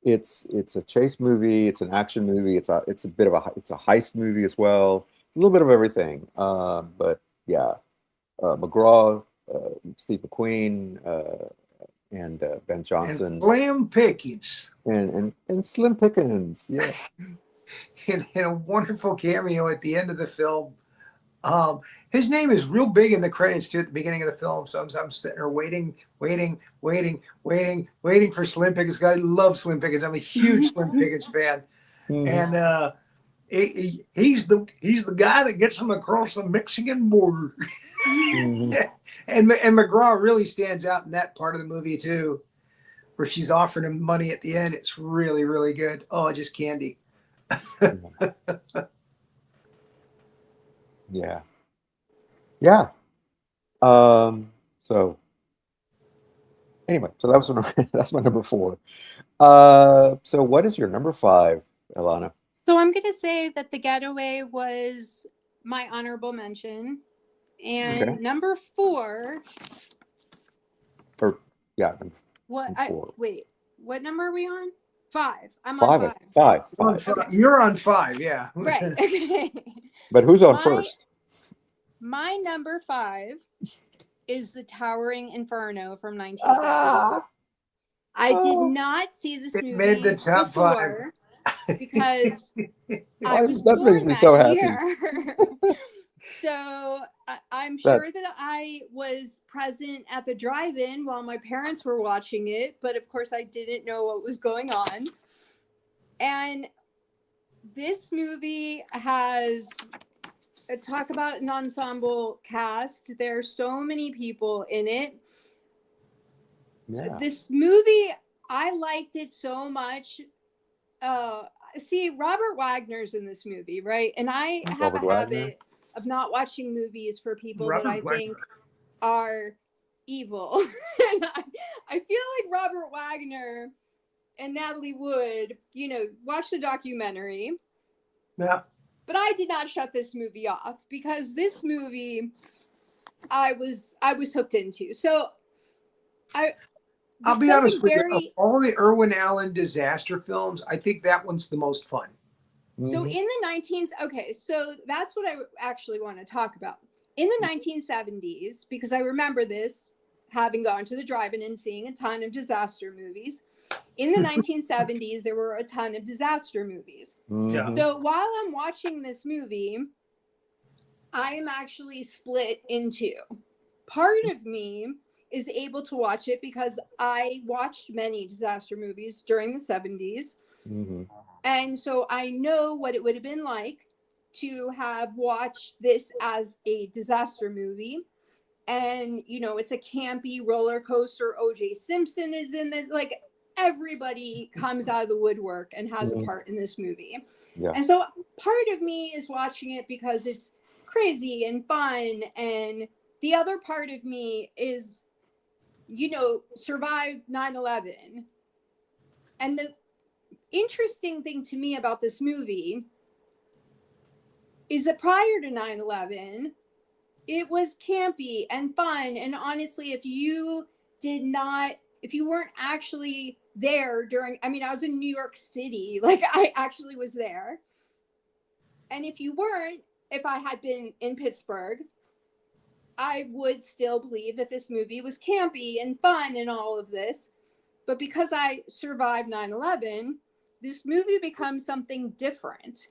it's a chase movie. It's an action movie. It's a bit of it's a heist movie as well. A little bit of everything. But yeah, McGraw, Steve McQueen, and Ben Johnson, and Slim Pickens, and Slim Pickens. Yeah. in a wonderful cameo at the end of the film. His name is real big in the credits too at the beginning of the film. So I'm sitting there waiting for Slim Pickens. I love Slim Pickens. I'm a huge Slim Pickens fan, and he's the guy that gets him across the Mexican border. and McGraw really stands out in that part of the movie too, where she's offering him money at the end. It's really, really good. Oh, just candy. Yeah. Yeah. So anyway, so that's my number 4. So what is your number 5, Elana? So I'm going to say that The Getaway was my honorable mention. And Okay. number 4. Or yeah, What? number 4. Wait, what number are we on? 5. I'm Five, on 5. Okay. You're on 5, yeah. Right. Okay. But who's on first? My number 5 is The Towering Inferno from 1960. I did not see this movie made the top before 5 because I was that born makes me that so happy. year. So I'm sure that I was present at the drive-in while my parents were watching it, but of course I didn't know what was going on. And this movie has talk about an ensemble cast. There's so many people in it. Yeah. This movie, I liked it so much. See, Robert Wagner's in this movie, right? And I have a habit of not watching movies for people that I think are evil. And I feel like Robert Wagner and Natalie Wood, watch the documentary. Yeah. But I did not shut this movie off, because this movie I was hooked into. So I'll be honest with you. Of all the Irwin Allen disaster films, I think that one's the most fun. So in the so that's what I actually want to talk about. In the 1970s, because I remember this, having gone to the drive-in and seeing a ton of disaster movies. In the 1970s, there were a ton of disaster movies. Yeah. So while I'm watching this movie, I am actually split in two. Part of me is able to watch it because I watched many disaster movies during the 70s. And so I know what it would have been like to have watched this as a disaster movie. And, you know, it's a campy roller coaster. O.J. Simpson is in this. Like, everybody comes out of the woodwork and has a part in this movie. Yeah. And so part of me is watching it because it's crazy and fun. And the other part of me is, you know, survived 9/11. And the interesting thing to me about this movie is that prior to 9/11, it was campy and fun. And honestly, if you weren't actually there during, I mean, I was in New York City, like I actually was there. And if you weren't, if I had been in Pittsburgh, I would still believe that this movie was campy and fun and all of this. But because I survived 9/11, this movie becomes something different.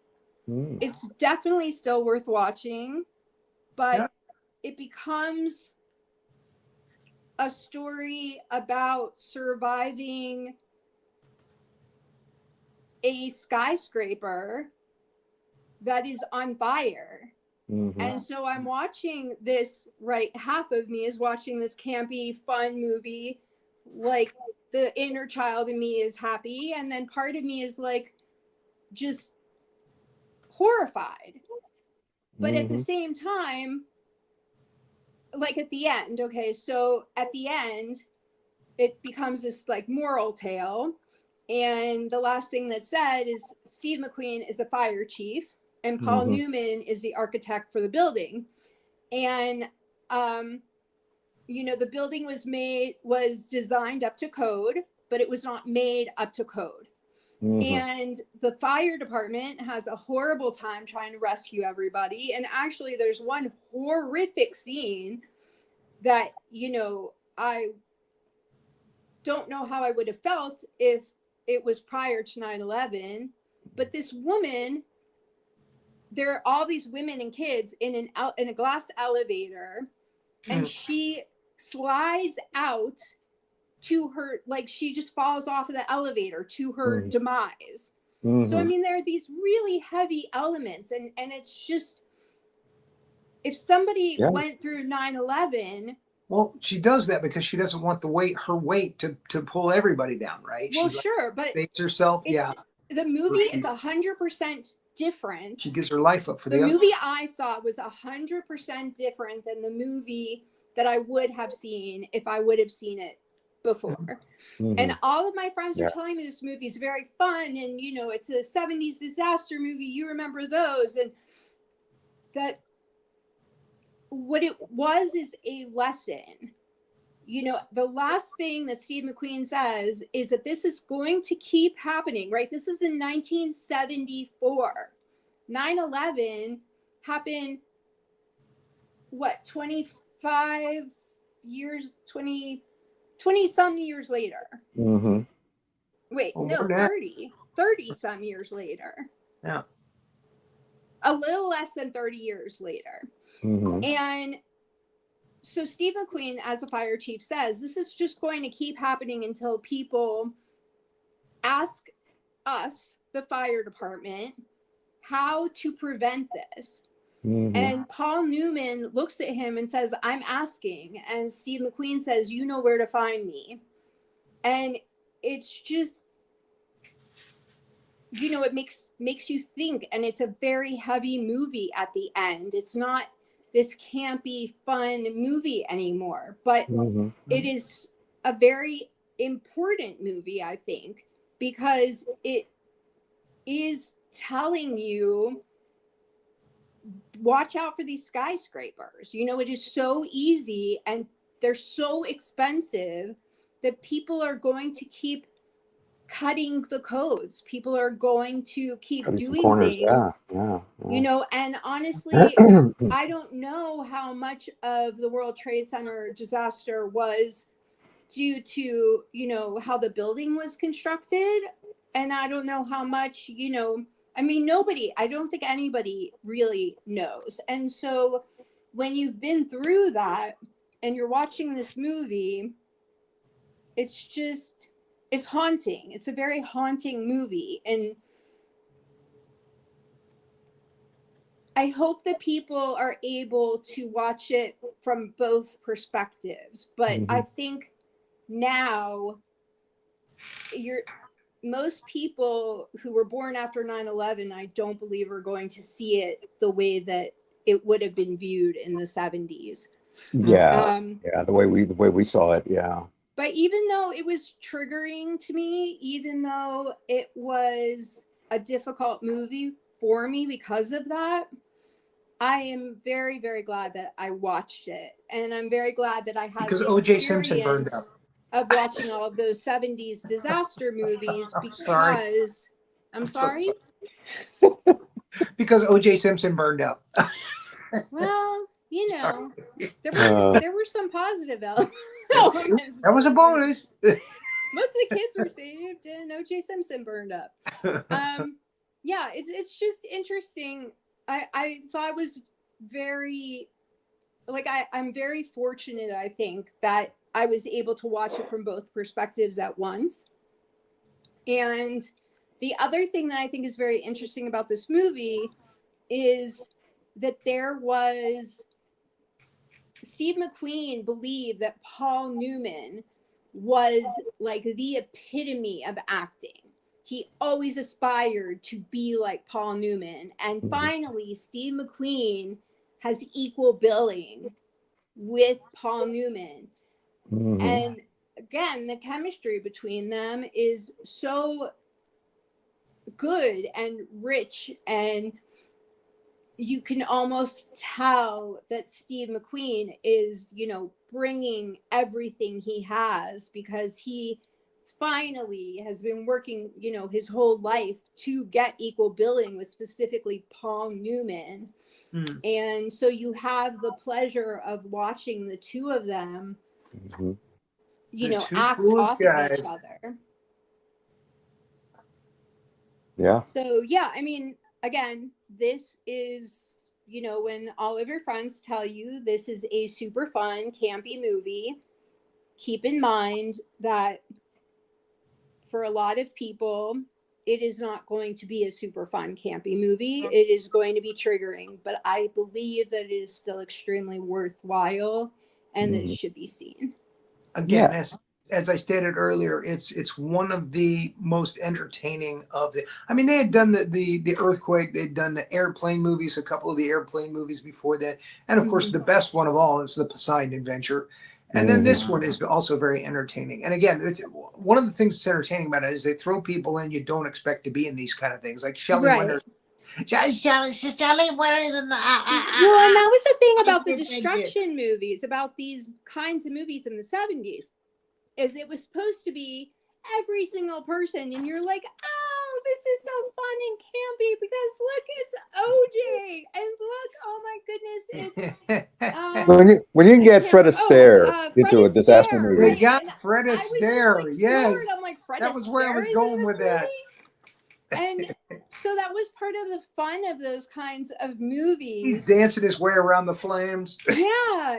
It's definitely still worth watching, but it becomes a story about surviving a skyscraper that is on fire. And so I'm watching this, right? Half of me is watching this campy, fun movie. Like, the inner child in me is happy. And then part of me is like, just horrified. But at the same time, like at the end, so at the end, it becomes this like moral tale. And the last thing that's said is Steve McQueen is a fire chief and Paul Newman is the architect for the building. And, you know, the building was designed up to code, but it was not made up to code. And the fire department has a horrible time trying to rescue everybody. And actually, there's one horrific scene that, you know, I don't know how I would have felt if it was prior to 9/11. But this woman, there are all these women and kids in a glass elevator, and she slides out to her, like she just falls off of the elevator to her demise. So I mean, there are these really heavy elements, and it's just, if somebody went through 9/11. Well, she does that because she doesn't want her weight to pull everybody down, right? Well, She's sure, but saves herself. The movie is 100% different. She gives her life up for the movie I saw was 100% different than the movie that I would have seen if I would have seen it before. And all of my friends are telling me this movie is very fun, and you know, it's a 70s disaster movie, you remember those, and that what it was is a lesson. You know, the last thing that Steve McQueen says is that this is going to keep happening, right? This is in 1974. 9/11 happened, what, 25 years, 20 some years later. Wait, no, 30 some years later. Yeah. A little less than 30 years later. And so Steve McQueen, as a fire chief, says this is just going to keep happening until people ask us, the fire department, how to prevent this. And Paul Newman looks at him and says, I'm asking. And Steve McQueen says, you know where to find me. And it's just, you know, it makes you think. And it's a very heavy movie at the end. It's not this campy, fun movie anymore. But it is a very important movie, I think, because it is telling you watch out for these skyscrapers. You know, it is so easy and they're so expensive that people are going to keep cutting the codes. People are going to keep Cutting some doing corners. things, Yeah. you know, and honestly, I don't know how much of the World Trade Center disaster was due to, you know, how the building was constructed. And I don't know how much, you know, I mean, I don't think anybody really knows. And so when you've been through that and you're watching this movie, it's haunting. It's a very haunting movie. And I hope that people are able to watch it from both perspectives. But I think now most people who were born after 9/11, I don't believe are going to see it the way that it would have been viewed in the 70s. The way we saw it. Yeah. But even though it was triggering to me, even though it was a difficult movie for me because of that, I am very, very glad that I watched it. And I'm very glad that I had Because the O.J. Simpson burned experience up. of watching all of those 70s disaster movies Sorry. I'm sorry? Because O.J. Simpson burned up. Well, you know, there were some positive elements. That was a bonus. Most of the kids were saved and O.J. Simpson burned up. Yeah, it's just interesting. I thought it was very, like, I'm very fortunate, I think, that I was able to watch it from both perspectives at once. And the other thing that I think is very interesting about this movie is that Steve McQueen believed that Paul Newman was like the epitome of acting. He always aspired to be like Paul Newman. And finally, Steve McQueen has equal billing with Paul Newman. And again, the chemistry between them is so good and rich, and you can almost tell that Steve McQueen is, you know, bringing everything he has, because he finally has been working, you know, his whole life to get equal billing with specifically Paul Newman. And so you have the pleasure of watching the two of them, you know, act off of each other. Yeah. So, yeah, I mean, again, this is, you know, when all of your friends tell you this is a super fun, campy movie, keep in mind that for a lot of people, it is not going to be a super fun, campy movie. It is going to be triggering, but I believe that it is still extremely worthwhile and that it should be seen. Again, as I stated earlier, it's one of the most entertaining of the. I mean, they had done the earthquake, they'd done the airplane movies, a couple of the airplane movies before that, and of course the best one of all is the Poseidon Adventure. And then this one is also very entertaining. And again, it's one of the things that's entertaining about it is they throw people in you don't expect to be in these kind of things, like Shelley Winters. Shelley Winters in the. Well, and that was the thing about the destruction movies, about these kinds of movies in the 70s, is it was supposed to be every single person, and you're like, oh, this is so fun and campy because look, it's OJ, and look, oh my goodness, it's when you can get Fred Astaire into a disaster movie. We got Fred Astaire, yes. I'm like, Fred that was where I was going with that. And so that was part of the fun of those kinds of movies. He's dancing his way around the flames. Yeah,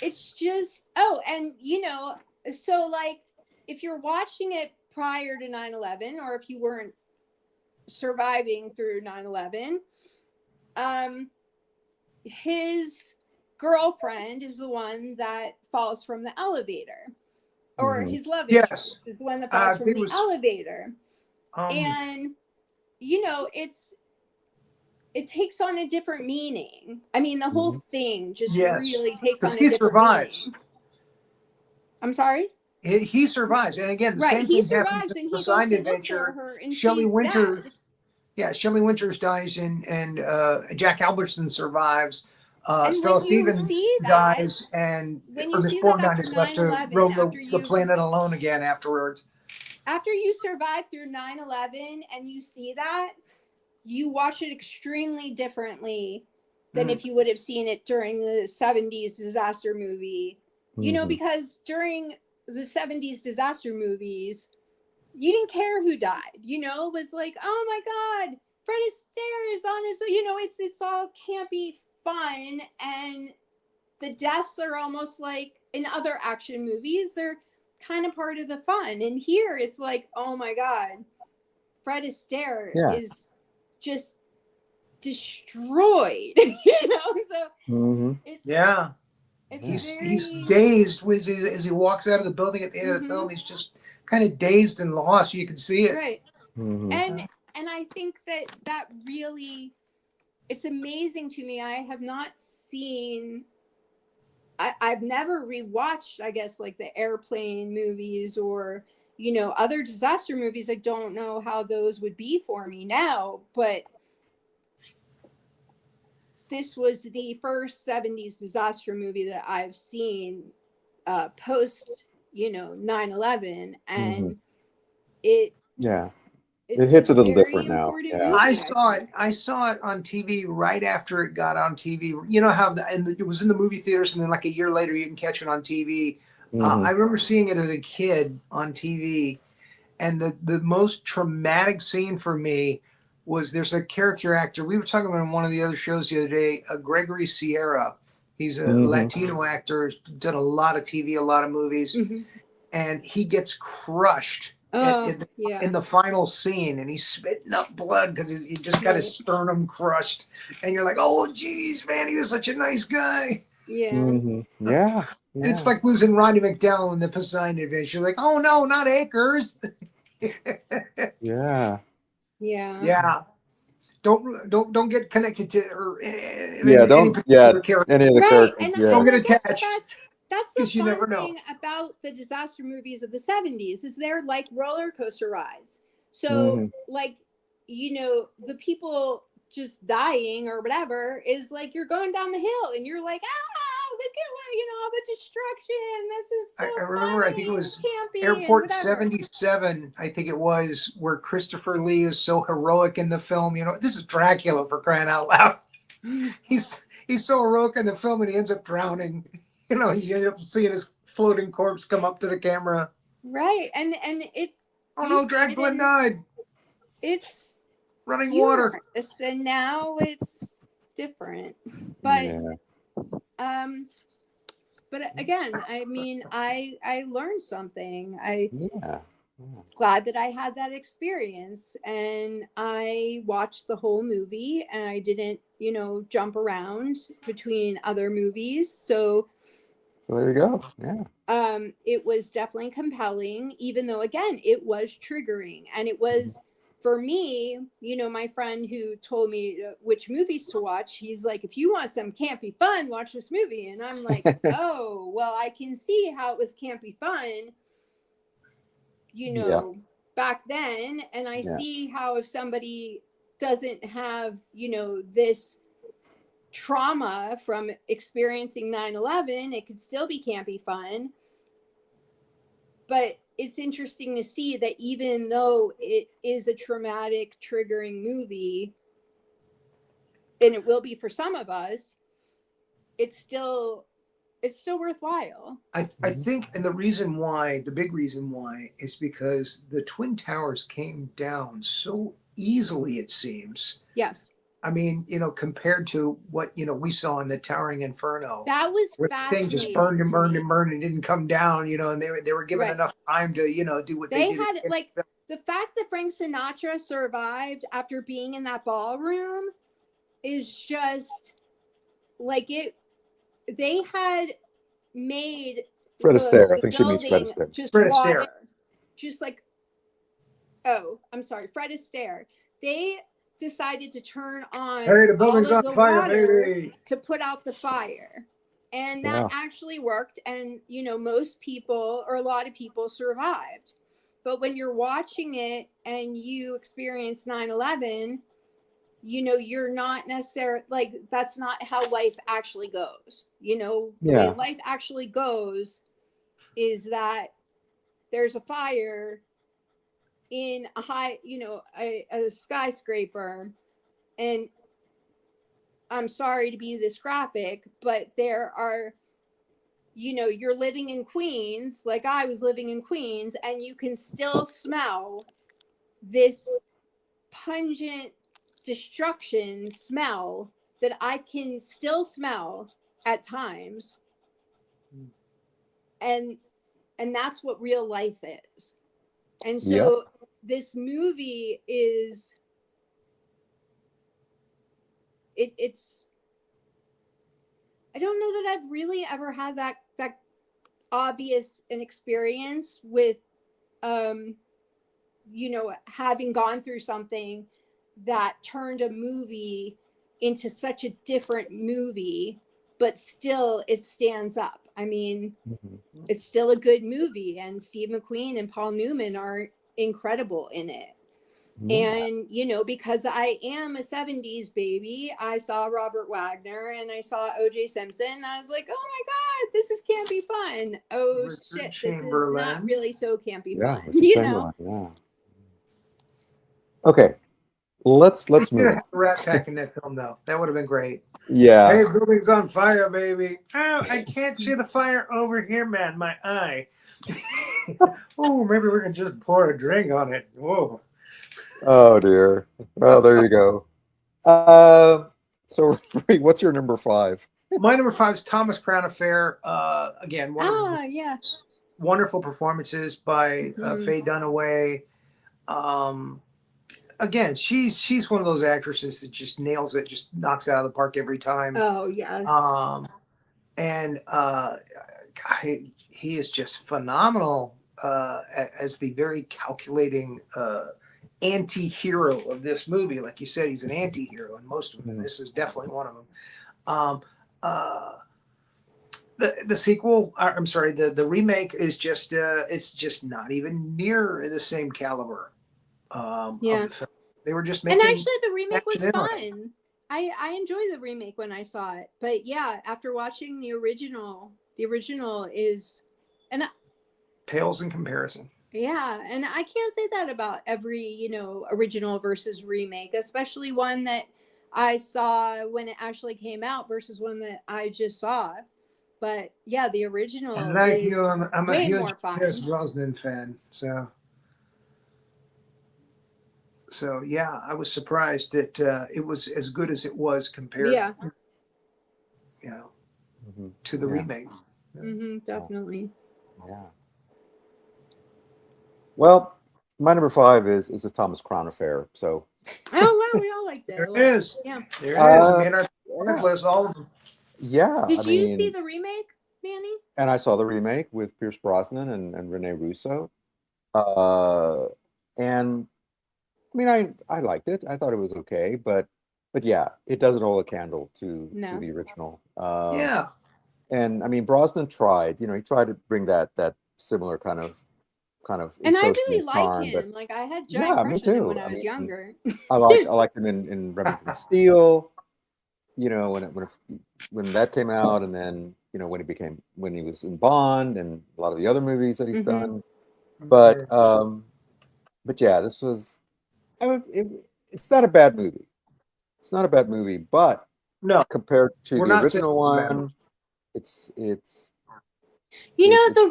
it's just, oh, and you know, so like if you're watching it prior to 9/11, or if you weren't surviving through 9/11, his girlfriend is the one that falls from the elevator, or his love interest is the one that falls from the elevator. And you know, it takes on a different meaning. I mean, the whole thing just really takes on a different meaning. I'm sorry? He survives. And again, the same he thing survives, happens and in he goes Poseidon to look Adventure. for her, and Shelley she's Winters. dead. Yeah, Shelley Winters dies, and Jack Albertson survives. And Stella when you Stevens see that, dies, and when you Ernest see that Borgnine after is left to 9/11, roam the planet alone again afterwards. after you survive through 9/11 and you see that, you watch it extremely differently than if you would have seen it during the 70s disaster movie. You know, because during the 70s disaster movies, you didn't care who died. You know, it was like, oh my God, Fred Astaire is on his, you know, it's all campy fun. And the deaths are almost like in other action movies, they're kind of part of the fun. And here it's like, oh my God, Fred Astaire is just destroyed. You know, so it's he's dazed as he walks out of the building at the end of the film. He's just kind of dazed and lost. You can see it, right? And I think that really, it's amazing to me. I have not seen. I've never rewatched, I guess, like the airplane movies or, you know, other disaster movies. I don't know how those would be for me now, but this was the first 70s disaster movie that I've seen post, you know, 9/11, and it hits a little very different now. important movie, I saw it on TV right after it got on TV. You know how it was in the movie theaters, and then like a year later you can catch it on TV. I remember seeing it as a kid on TV, and the most traumatic scene for me was there's a character actor. We were talking about in one of the other shows the other day, Gregory Sierra. He's a Latino actor, done a lot of TV, a lot of movies, and he gets crushed in the final scene, and he's spitting up blood because he just got his sternum crushed, and you're like, oh geez, man, he was such a nice guy. It's like losing Roddy McDowell in the Poseidon Adventure. You're like, oh no, not Akers. Yeah. Don't get connected to or any particular character. Any of the characters. And don't get attached. That's the fun thing about the disaster movies of the 70s is they're like roller coaster rides. So like, you know, the people just dying or whatever is like you're going down the hill and you're like, look at what, you know, all the destruction. This is so I remember, I think it was Airport 77, I think it was, where Christopher Lee is so heroic in the film. You know, this is Dracula, for crying out loud. He's so heroic in the film and he ends up drowning. You know, you end up seeing his floating corpse come up to the camera. Right. And it's, oh no, Dracula died. It's running water. And now it's different. But but again, I mean, I learned something. Glad that I had that experience, and I watched the whole movie, and I didn't, you know, jump around between other movies. So there you go. It was definitely compelling, even though again it was triggering, and it was. For me, you know, my friend who told me which movies to watch, he's like, if you want some campy fun, watch this movie. And I'm like, oh, well, I can see how it was campy fun, you know, back then. And I see how if somebody doesn't have, you know, this trauma from experiencing 9/11, it could still be campy fun. But it's interesting to see that even though it is a traumatic, triggering movie, and it will be for some of us, it's still worthwhile. I think, and the big reason why is because the Twin Towers came down so easily, it seems. Yes. I mean, you know, compared to what, you know, we saw in the Towering Inferno. That was fascinating. The thing just burned and burned and burned and didn't come down, you know, and they were given enough time to, you know, do what they did. They had, like, the fact that Frank Sinatra survived after being in that ballroom is just, like, they had made Fred Astaire. I think she means Fred Astaire. Just Fred Astaire. Just like, I'm sorry, Fred Astaire. They decided to turn on the building's on fire, baby, to put out the fire, and that actually worked. And you know, most people or a lot of people survived. But when you're watching it and you experience 9/11, you're not necessarily like, that's not how life actually goes. The way Yeah. life actually goes is that there's a fire in a high, a skyscraper, and I'm sorry to be this graphic, but there are, you're living in Queens, like I was living in Queens, and you can still smell this pungent destruction smell that I can still smell at times. And that's what real life is. And Yep. so this movie is it's I don't know that I've really ever had that obvious an experience with having gone through something that turned a movie into such a different movie, but still it stands up. I mean, it's still a good movie, and Steve McQueen and Paul Newman are incredible in it. And because I am a 70s baby, I saw Robert Wagner and I saw OJ Simpson, and I was like, oh my god, this is campy fun. Oh Richard shit, this is not really so campy fun. Yeah. Okay, let's They should move. have had a Rat Pack in that film, though. That would have been great. Yeah. Hey, building's on fire, baby. Oh, I can't see the fire over here, man. My eye. Oh, maybe we can just pour a drink on it. Whoa. Oh dear. Well, there you go. So what's your number 5? My number 5 is Thomas Crown Affair. Again, one of the Yeah. wonderful performances by Faye Dunaway. Again, she's one of those actresses that just nails it, just knocks it out of the park every time. Oh yes. And he is just phenomenal as the very calculating anti-hero of this movie. Like you said, he's an anti-hero in most of them. This is definitely one of them. The sequel, I'm sorry, the remake is just it's just not even near the same caliber. Of the film. They were just making. And actually, the remake was fun. I enjoyed the remake when I saw it, but yeah, after watching the original is, and pales in comparison. Yeah, and I can't say that about every original versus remake, especially one that I saw when it actually came out versus one that I just saw. But yeah, the original and like is you, I'm way a huge more fun. Pierce Brosnan fan, so yeah, I was surprised that it was as good as it was compared, to the remake. Definitely. Yeah. Well, my number 5 is the Thomas Crown Affair. So. Oh wow, we all liked it. There it is. Yeah. There it is. We made our list, all of them. Yeah. Did you see the remake, Manny? And I saw the remake with Pierce Brosnan and Rene Russo. And I mean, I liked it. I thought it was okay, but yeah, it doesn't hold a candle to the original. Yeah. And I mean, Brosnan tried. He tried to bring that similar kind of. And I really like him. Like I had giant crush on him when I was younger. I liked him in Remington Steele. When that came out, and then when he was in Bond and a lot of the other movies that he's done. But yeah, this was. It's not a bad movie. It's not a bad movie, but no, compared to the original one, it's the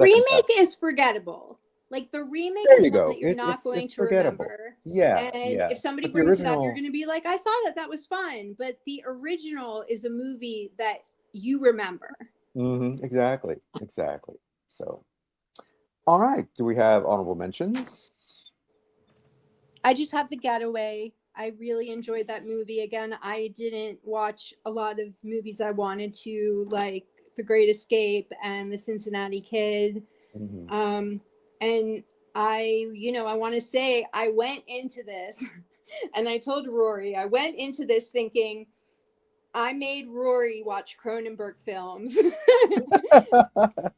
remake is forgettable. Like the remake is one that you're not going to remember. Yeah. And if somebody brings it up, you're going to be like, I saw that. That was fun. But the original is a movie that you remember. Exactly. So, all right. Do we have honorable mentions? I just have The Getaway. I really enjoyed that movie. Again, I didn't watch a lot of movies I wanted to, like The Great Escape and The Cincinnati Kid. And I want to say I went into this and I told Rory, I went into this thinking I made Rory watch Cronenberg films.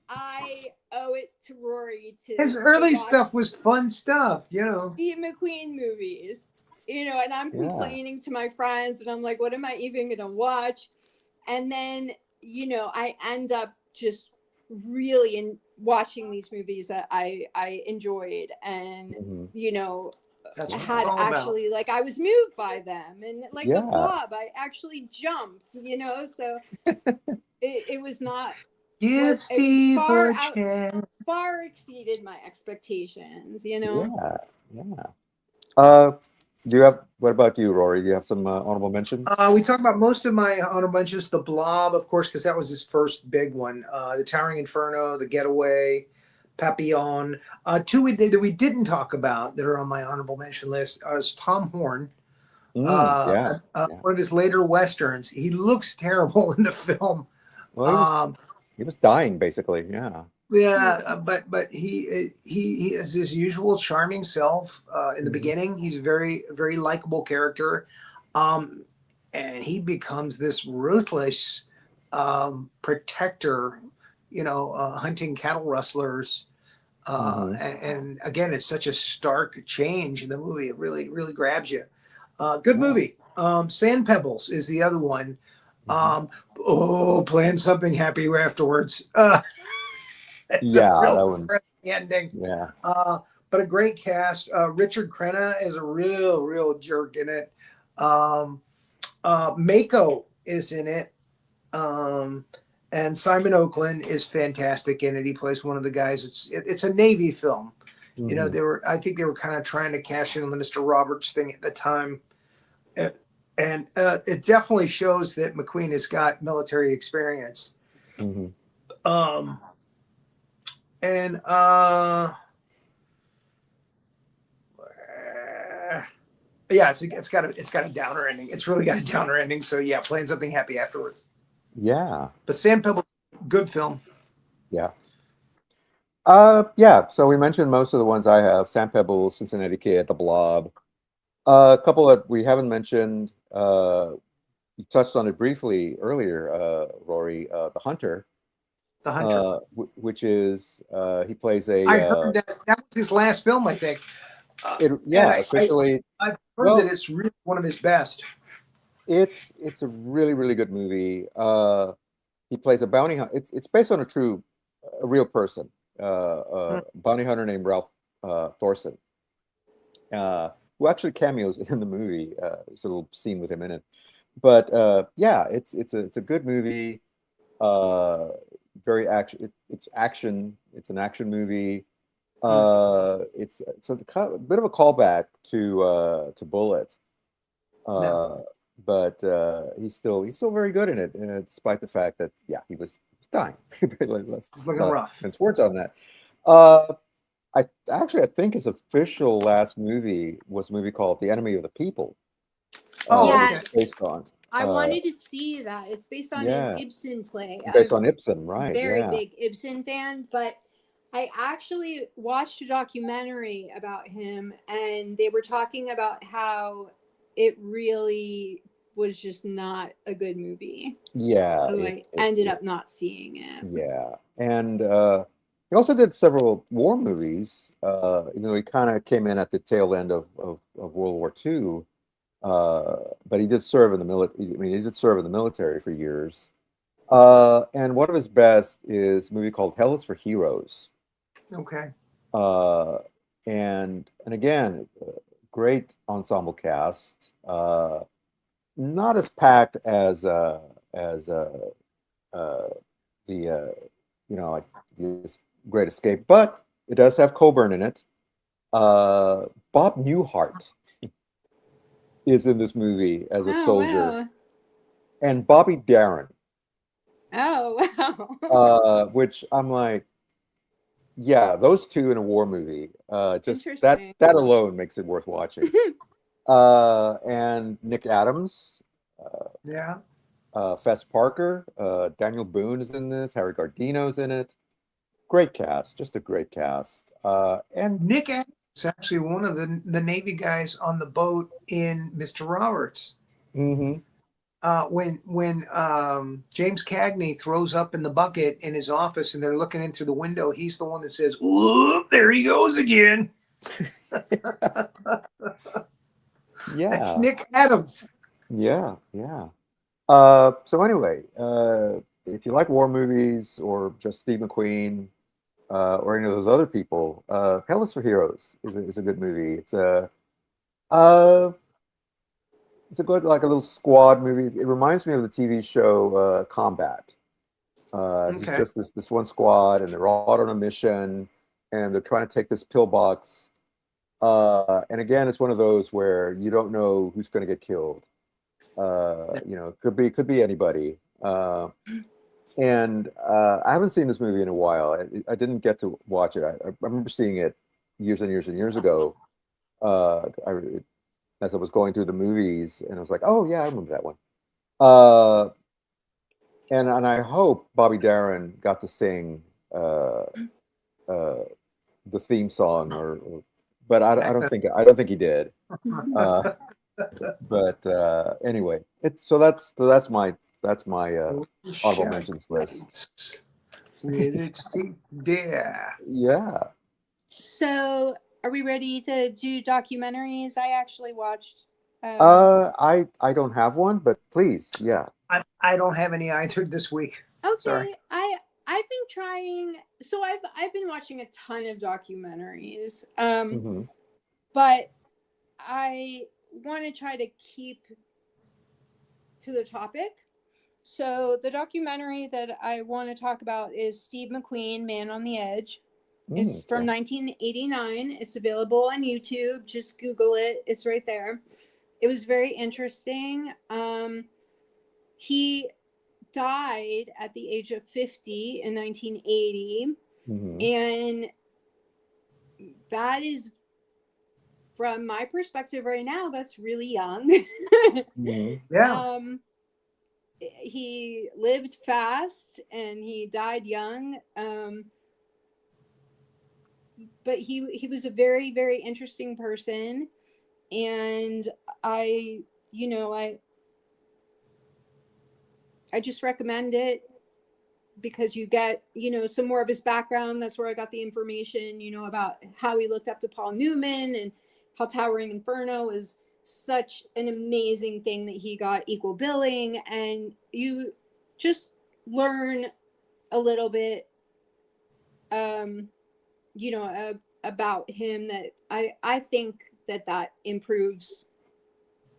I owe it to Rory to. His early stuff was fun stuff, Steve McQueen movies. and I'm complaining to my friends, and I'm like, what am I even going to watch? And then, I end up just really watching these movies that I enjoyed, and, That's I what had it's all actually, about. like, I was moved by them, and like the Blob, I actually jumped, so it was not, Give it was Steve a chance. far exceeded my expectations, Yeah. Yeah. Do you have? What about you, Rory? Do you have some honorable mentions? We talked about most of my honorable mentions. The Blob, of course, because that was his first big one. The Towering Inferno, The Getaway, Papillon. Two that we didn't talk about that are on my honorable mention list is Tom Horn. Yeah. One of his later westerns. He looks terrible in the film. Well, he was dying basically. Yeah. Yeah, but he is his usual charming self. In the beginning, he's a very very likable character, and he becomes this ruthless protector. Hunting cattle rustlers, and again, it's such a stark change in the movie. It really really grabs you. Good movie. Sand Pebbles is the other one. Plan something happy afterwards. It's a Yeah, real that one. depressing ending. Yeah. But a great cast. Richard Crenna is a real jerk in it. Mako is in it. And Simon Oakland is fantastic in it. He plays one of the guys. It's a Navy film. I think they were kind of trying to cash in on the Mr. Roberts thing at the time. And it definitely shows that McQueen has got military experience. And yeah, it's got a downer ending. It's really got a downer ending. So yeah, playing something happy afterwards. Yeah. But Sam Pebble, good film. Yeah. Yeah. So we mentioned most of the ones I have: Sam Pebble, Cincinnati Kid, The Blob. A couple that we haven't mentioned. You touched on it briefly earlier, Rory. The Hunter. The Hunter. Which is he plays a. I heard that was his last film, I think. Officially. I've heard that it's really one of his best. It's a really really good movie. He plays a bounty hunter. It's based on a real person, bounty hunter named Ralph Thorson, who actually cameos in the movie. There's a little scene with him in it. But yeah, it's a good movie. Very action. It's action. It's an action movie. It's a bit of a callback to Bullet. But he's still very good in it, despite the fact that he was dying. Let's not mince words on that. I think his official last movie was a movie called The Enemy of the People. Yes. Based on. I wanted to see that. It's based on an Ibsen play. Based on Ibsen, right? Very big Ibsen fan, but I actually watched a documentary about him, and they were talking about how it really was just not a good movie. Yeah. So I ended up not seeing it. Yeah. And he also did several war movies, even though he kind of came in at the tail end of World War II. But he did serve in the military. I mean, he did serve in the military for years. And one of his best is a movie called Hell is for Heroes. Okay. And again, great ensemble cast. Not as packed as the like this Great Escape, but it does have Coburn in it. Bob Newhart is in this movie as a soldier. Wow. And Bobby Darin. Oh, wow. Which I'm like, yeah, those two in a war movie. Just that alone makes it worth watching. And Nick Adams. Fess Parker. Daniel Boone is in this. Harry Gardino's in it. Great cast. Just a great cast. And Nick Adams is actually one of the Navy guys on the boat in Mr. Roberts. When James Cagney throws up in the bucket in his office and they're looking in through the window, he's the one that says, "Whoop, there he goes again." That's Yeah. Nick Adams. Yeah. Yeah. So anyway, if you like war movies or just Steve McQueen, or any of those other people, Hell is for Heroes is a good movie. Uh, it's a good, like a little squad movie. It reminds me of the TV show Combat. It's Okay. just this one squad, and they're all out on a mission, and they're trying to take this pillbox. And again, it's one of those where you don't know who's going to get killed. Could be anybody. And I haven't seen this movie in a while. I didn't get to watch it. I remember seeing it years and years and years ago. As I was going through the movies, and I was like, "Oh yeah, I remember that one." Uh, and I hope Bobby Darin got to sing uh, the theme song, but I don't think he did. But anyway, that's my honorable mentions list. With its teeth. Yeah. Yeah. So, are we ready to do documentaries? I actually watched. I don't have one, but please, yeah. I don't have any either this week. Sorry. Okay, I've been trying. So I've been watching a ton of documentaries. Hmm. But I want to try to keep to the topic. So the documentary that I want to talk about is Steve McQueen, Man on the Edge. It's from 1989. It's available on YouTube. Just Google it. It's right there. It was very interesting. He died at the age of 50 in 1980. Hmm. And that is, from my perspective right now, that's really young. Hmm. Yeah. He lived fast and he died young. But he was a very, very interesting person. And I just recommend it because you get, some more of his background. That's where I got the information, about how he looked up to Paul Newman and how Towering Inferno is such an amazing thing that he got equal billing. And you just learn a little bit, about him that I think that improves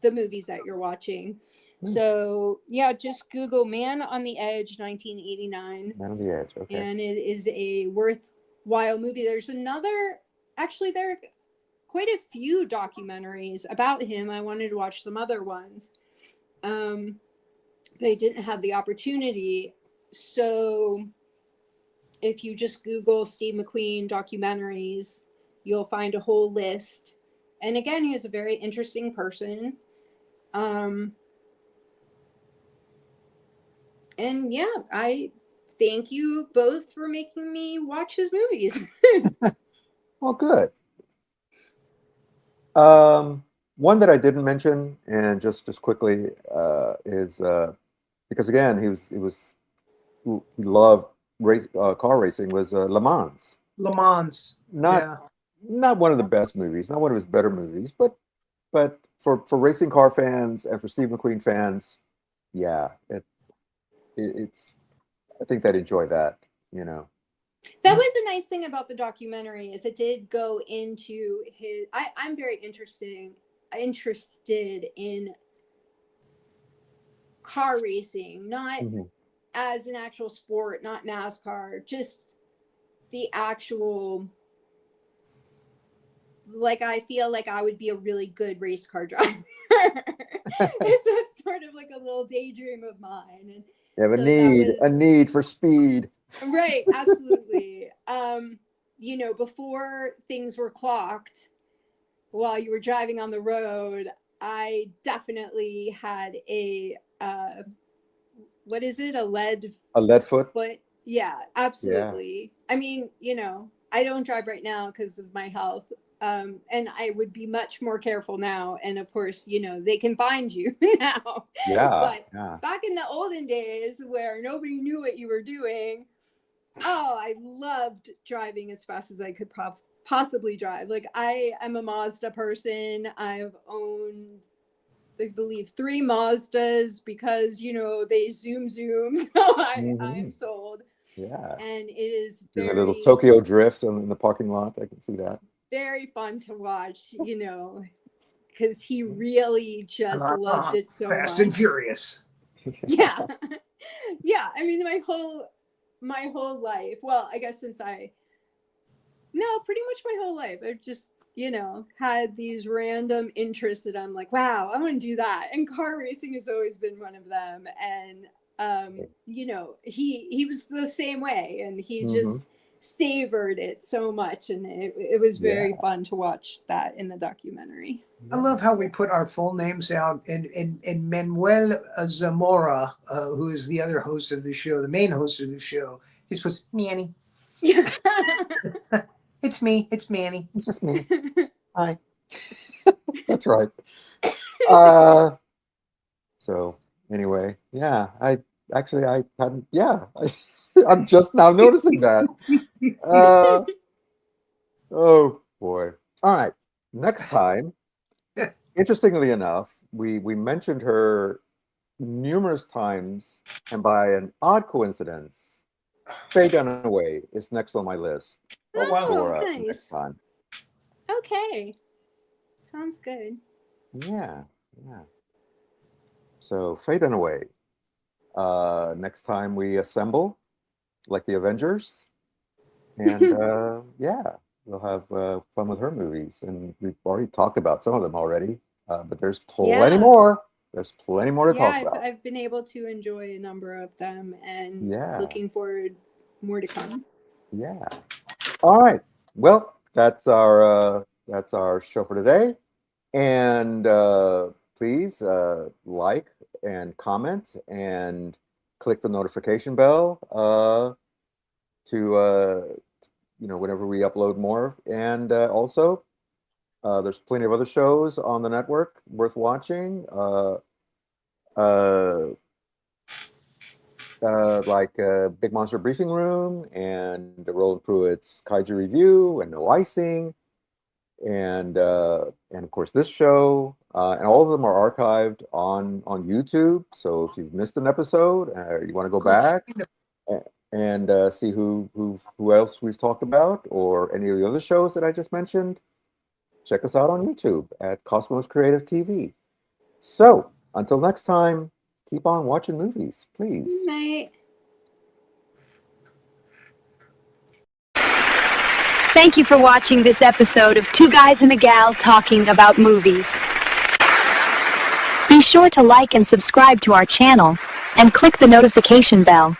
the movies that you're watching. So yeah, just Google Man on the Edge 1989. Man on the Edge. Okay. And it is a worthwhile movie. There are quite a few documentaries about him. I wanted to watch some other ones. They didn't have the opportunity. So if you just Google Steve McQueen documentaries, you'll find a whole list. And again, he was a very interesting person. And yeah, I thank you both for making me watch his movies. Well, good. One that I didn't mention, and just quickly, is because again, he loved car racing, was Le Mans. Le Mans. Not Yeah. not one of the best movies, not one of his better movies, but for racing car fans and for Steve McQueen fans, yeah, it's I think they'd enjoy that, you know. That was the nice thing about the documentary is it did go into his. I'm very interested in car racing, not as an actual sport, not NASCAR, just the actual. Like, I feel like I would be a really good race car driver. It's sort of like a little daydream of mine. And You have so a need for speed. Right, absolutely. Before things were clocked while you were driving on the road, I definitely had a what is it? A lead foot? But yeah, absolutely. Yeah. I mean, I don't drive right now because of my health. And I would be much more careful now. And of course, they can find you now. Yeah. But back in the olden days where nobody knew what you were doing, I loved driving as fast as I could possibly drive. Like, I am a Mazda person. I've owned, I believe, 3 Mazdas because, you know, they zoom. So I'm sold. Yeah. And it is Doing a little very, Tokyo drift in the parking lot. I can see that. very fun to watch, you know, because he really just loved it so Fast much. and Furious. Yeah. Yeah. I mean, my whole life. Well, I guess pretty much my whole life. I've just, you know, had these random interests that I'm like, wow, I want to do that. And car racing has always been one of them. And you know, he was the same way, and he just savored it so much, and it was very fun to watch that in the documentary. I love how we put our full names out, and Manuel Zamora, who is the other host of the show, the main host of the show, he puts Manny. It's me. It's Manny. It's just me. Hi. That's right. So anyway, yeah, I hadn't, I'm just now noticing that. Oh boy. All right. Next time, interestingly enough, we mentioned her numerous times, and by an odd coincidence, Faye Dunaway is next on my list. Oh, wow. For Nice. next time. Okay. Sounds good. Yeah. So Faye Dunaway. Next time we assemble, like the Avengers, and we'll have fun with her movies. And we've already talked about some of them already, but there's plenty more. There's plenty more to talk about. I've been able to enjoy a number of them, and looking forward more to come. Yeah. All right. Well, that's our show for today, and please like and comment and click the notification bell to whenever we upload more. And also there's plenty of other shows on the network worth watching, like Big Monster Briefing Room and Roland Pruitt's Kaiju Review and No Icing, and of course this show, and all of them are archived on YouTube. So if you've missed an episode, you want to go back and see who else we've talked about, or any of the other shows that I just mentioned, check us out on YouTube at Cosmos Creative TV. So until next time, keep on watching movies, please. Good night. Thank you for watching this episode of Two Guys and a Gal Talking About Movies. Be sure to like and subscribe to our channel, and click the notification bell.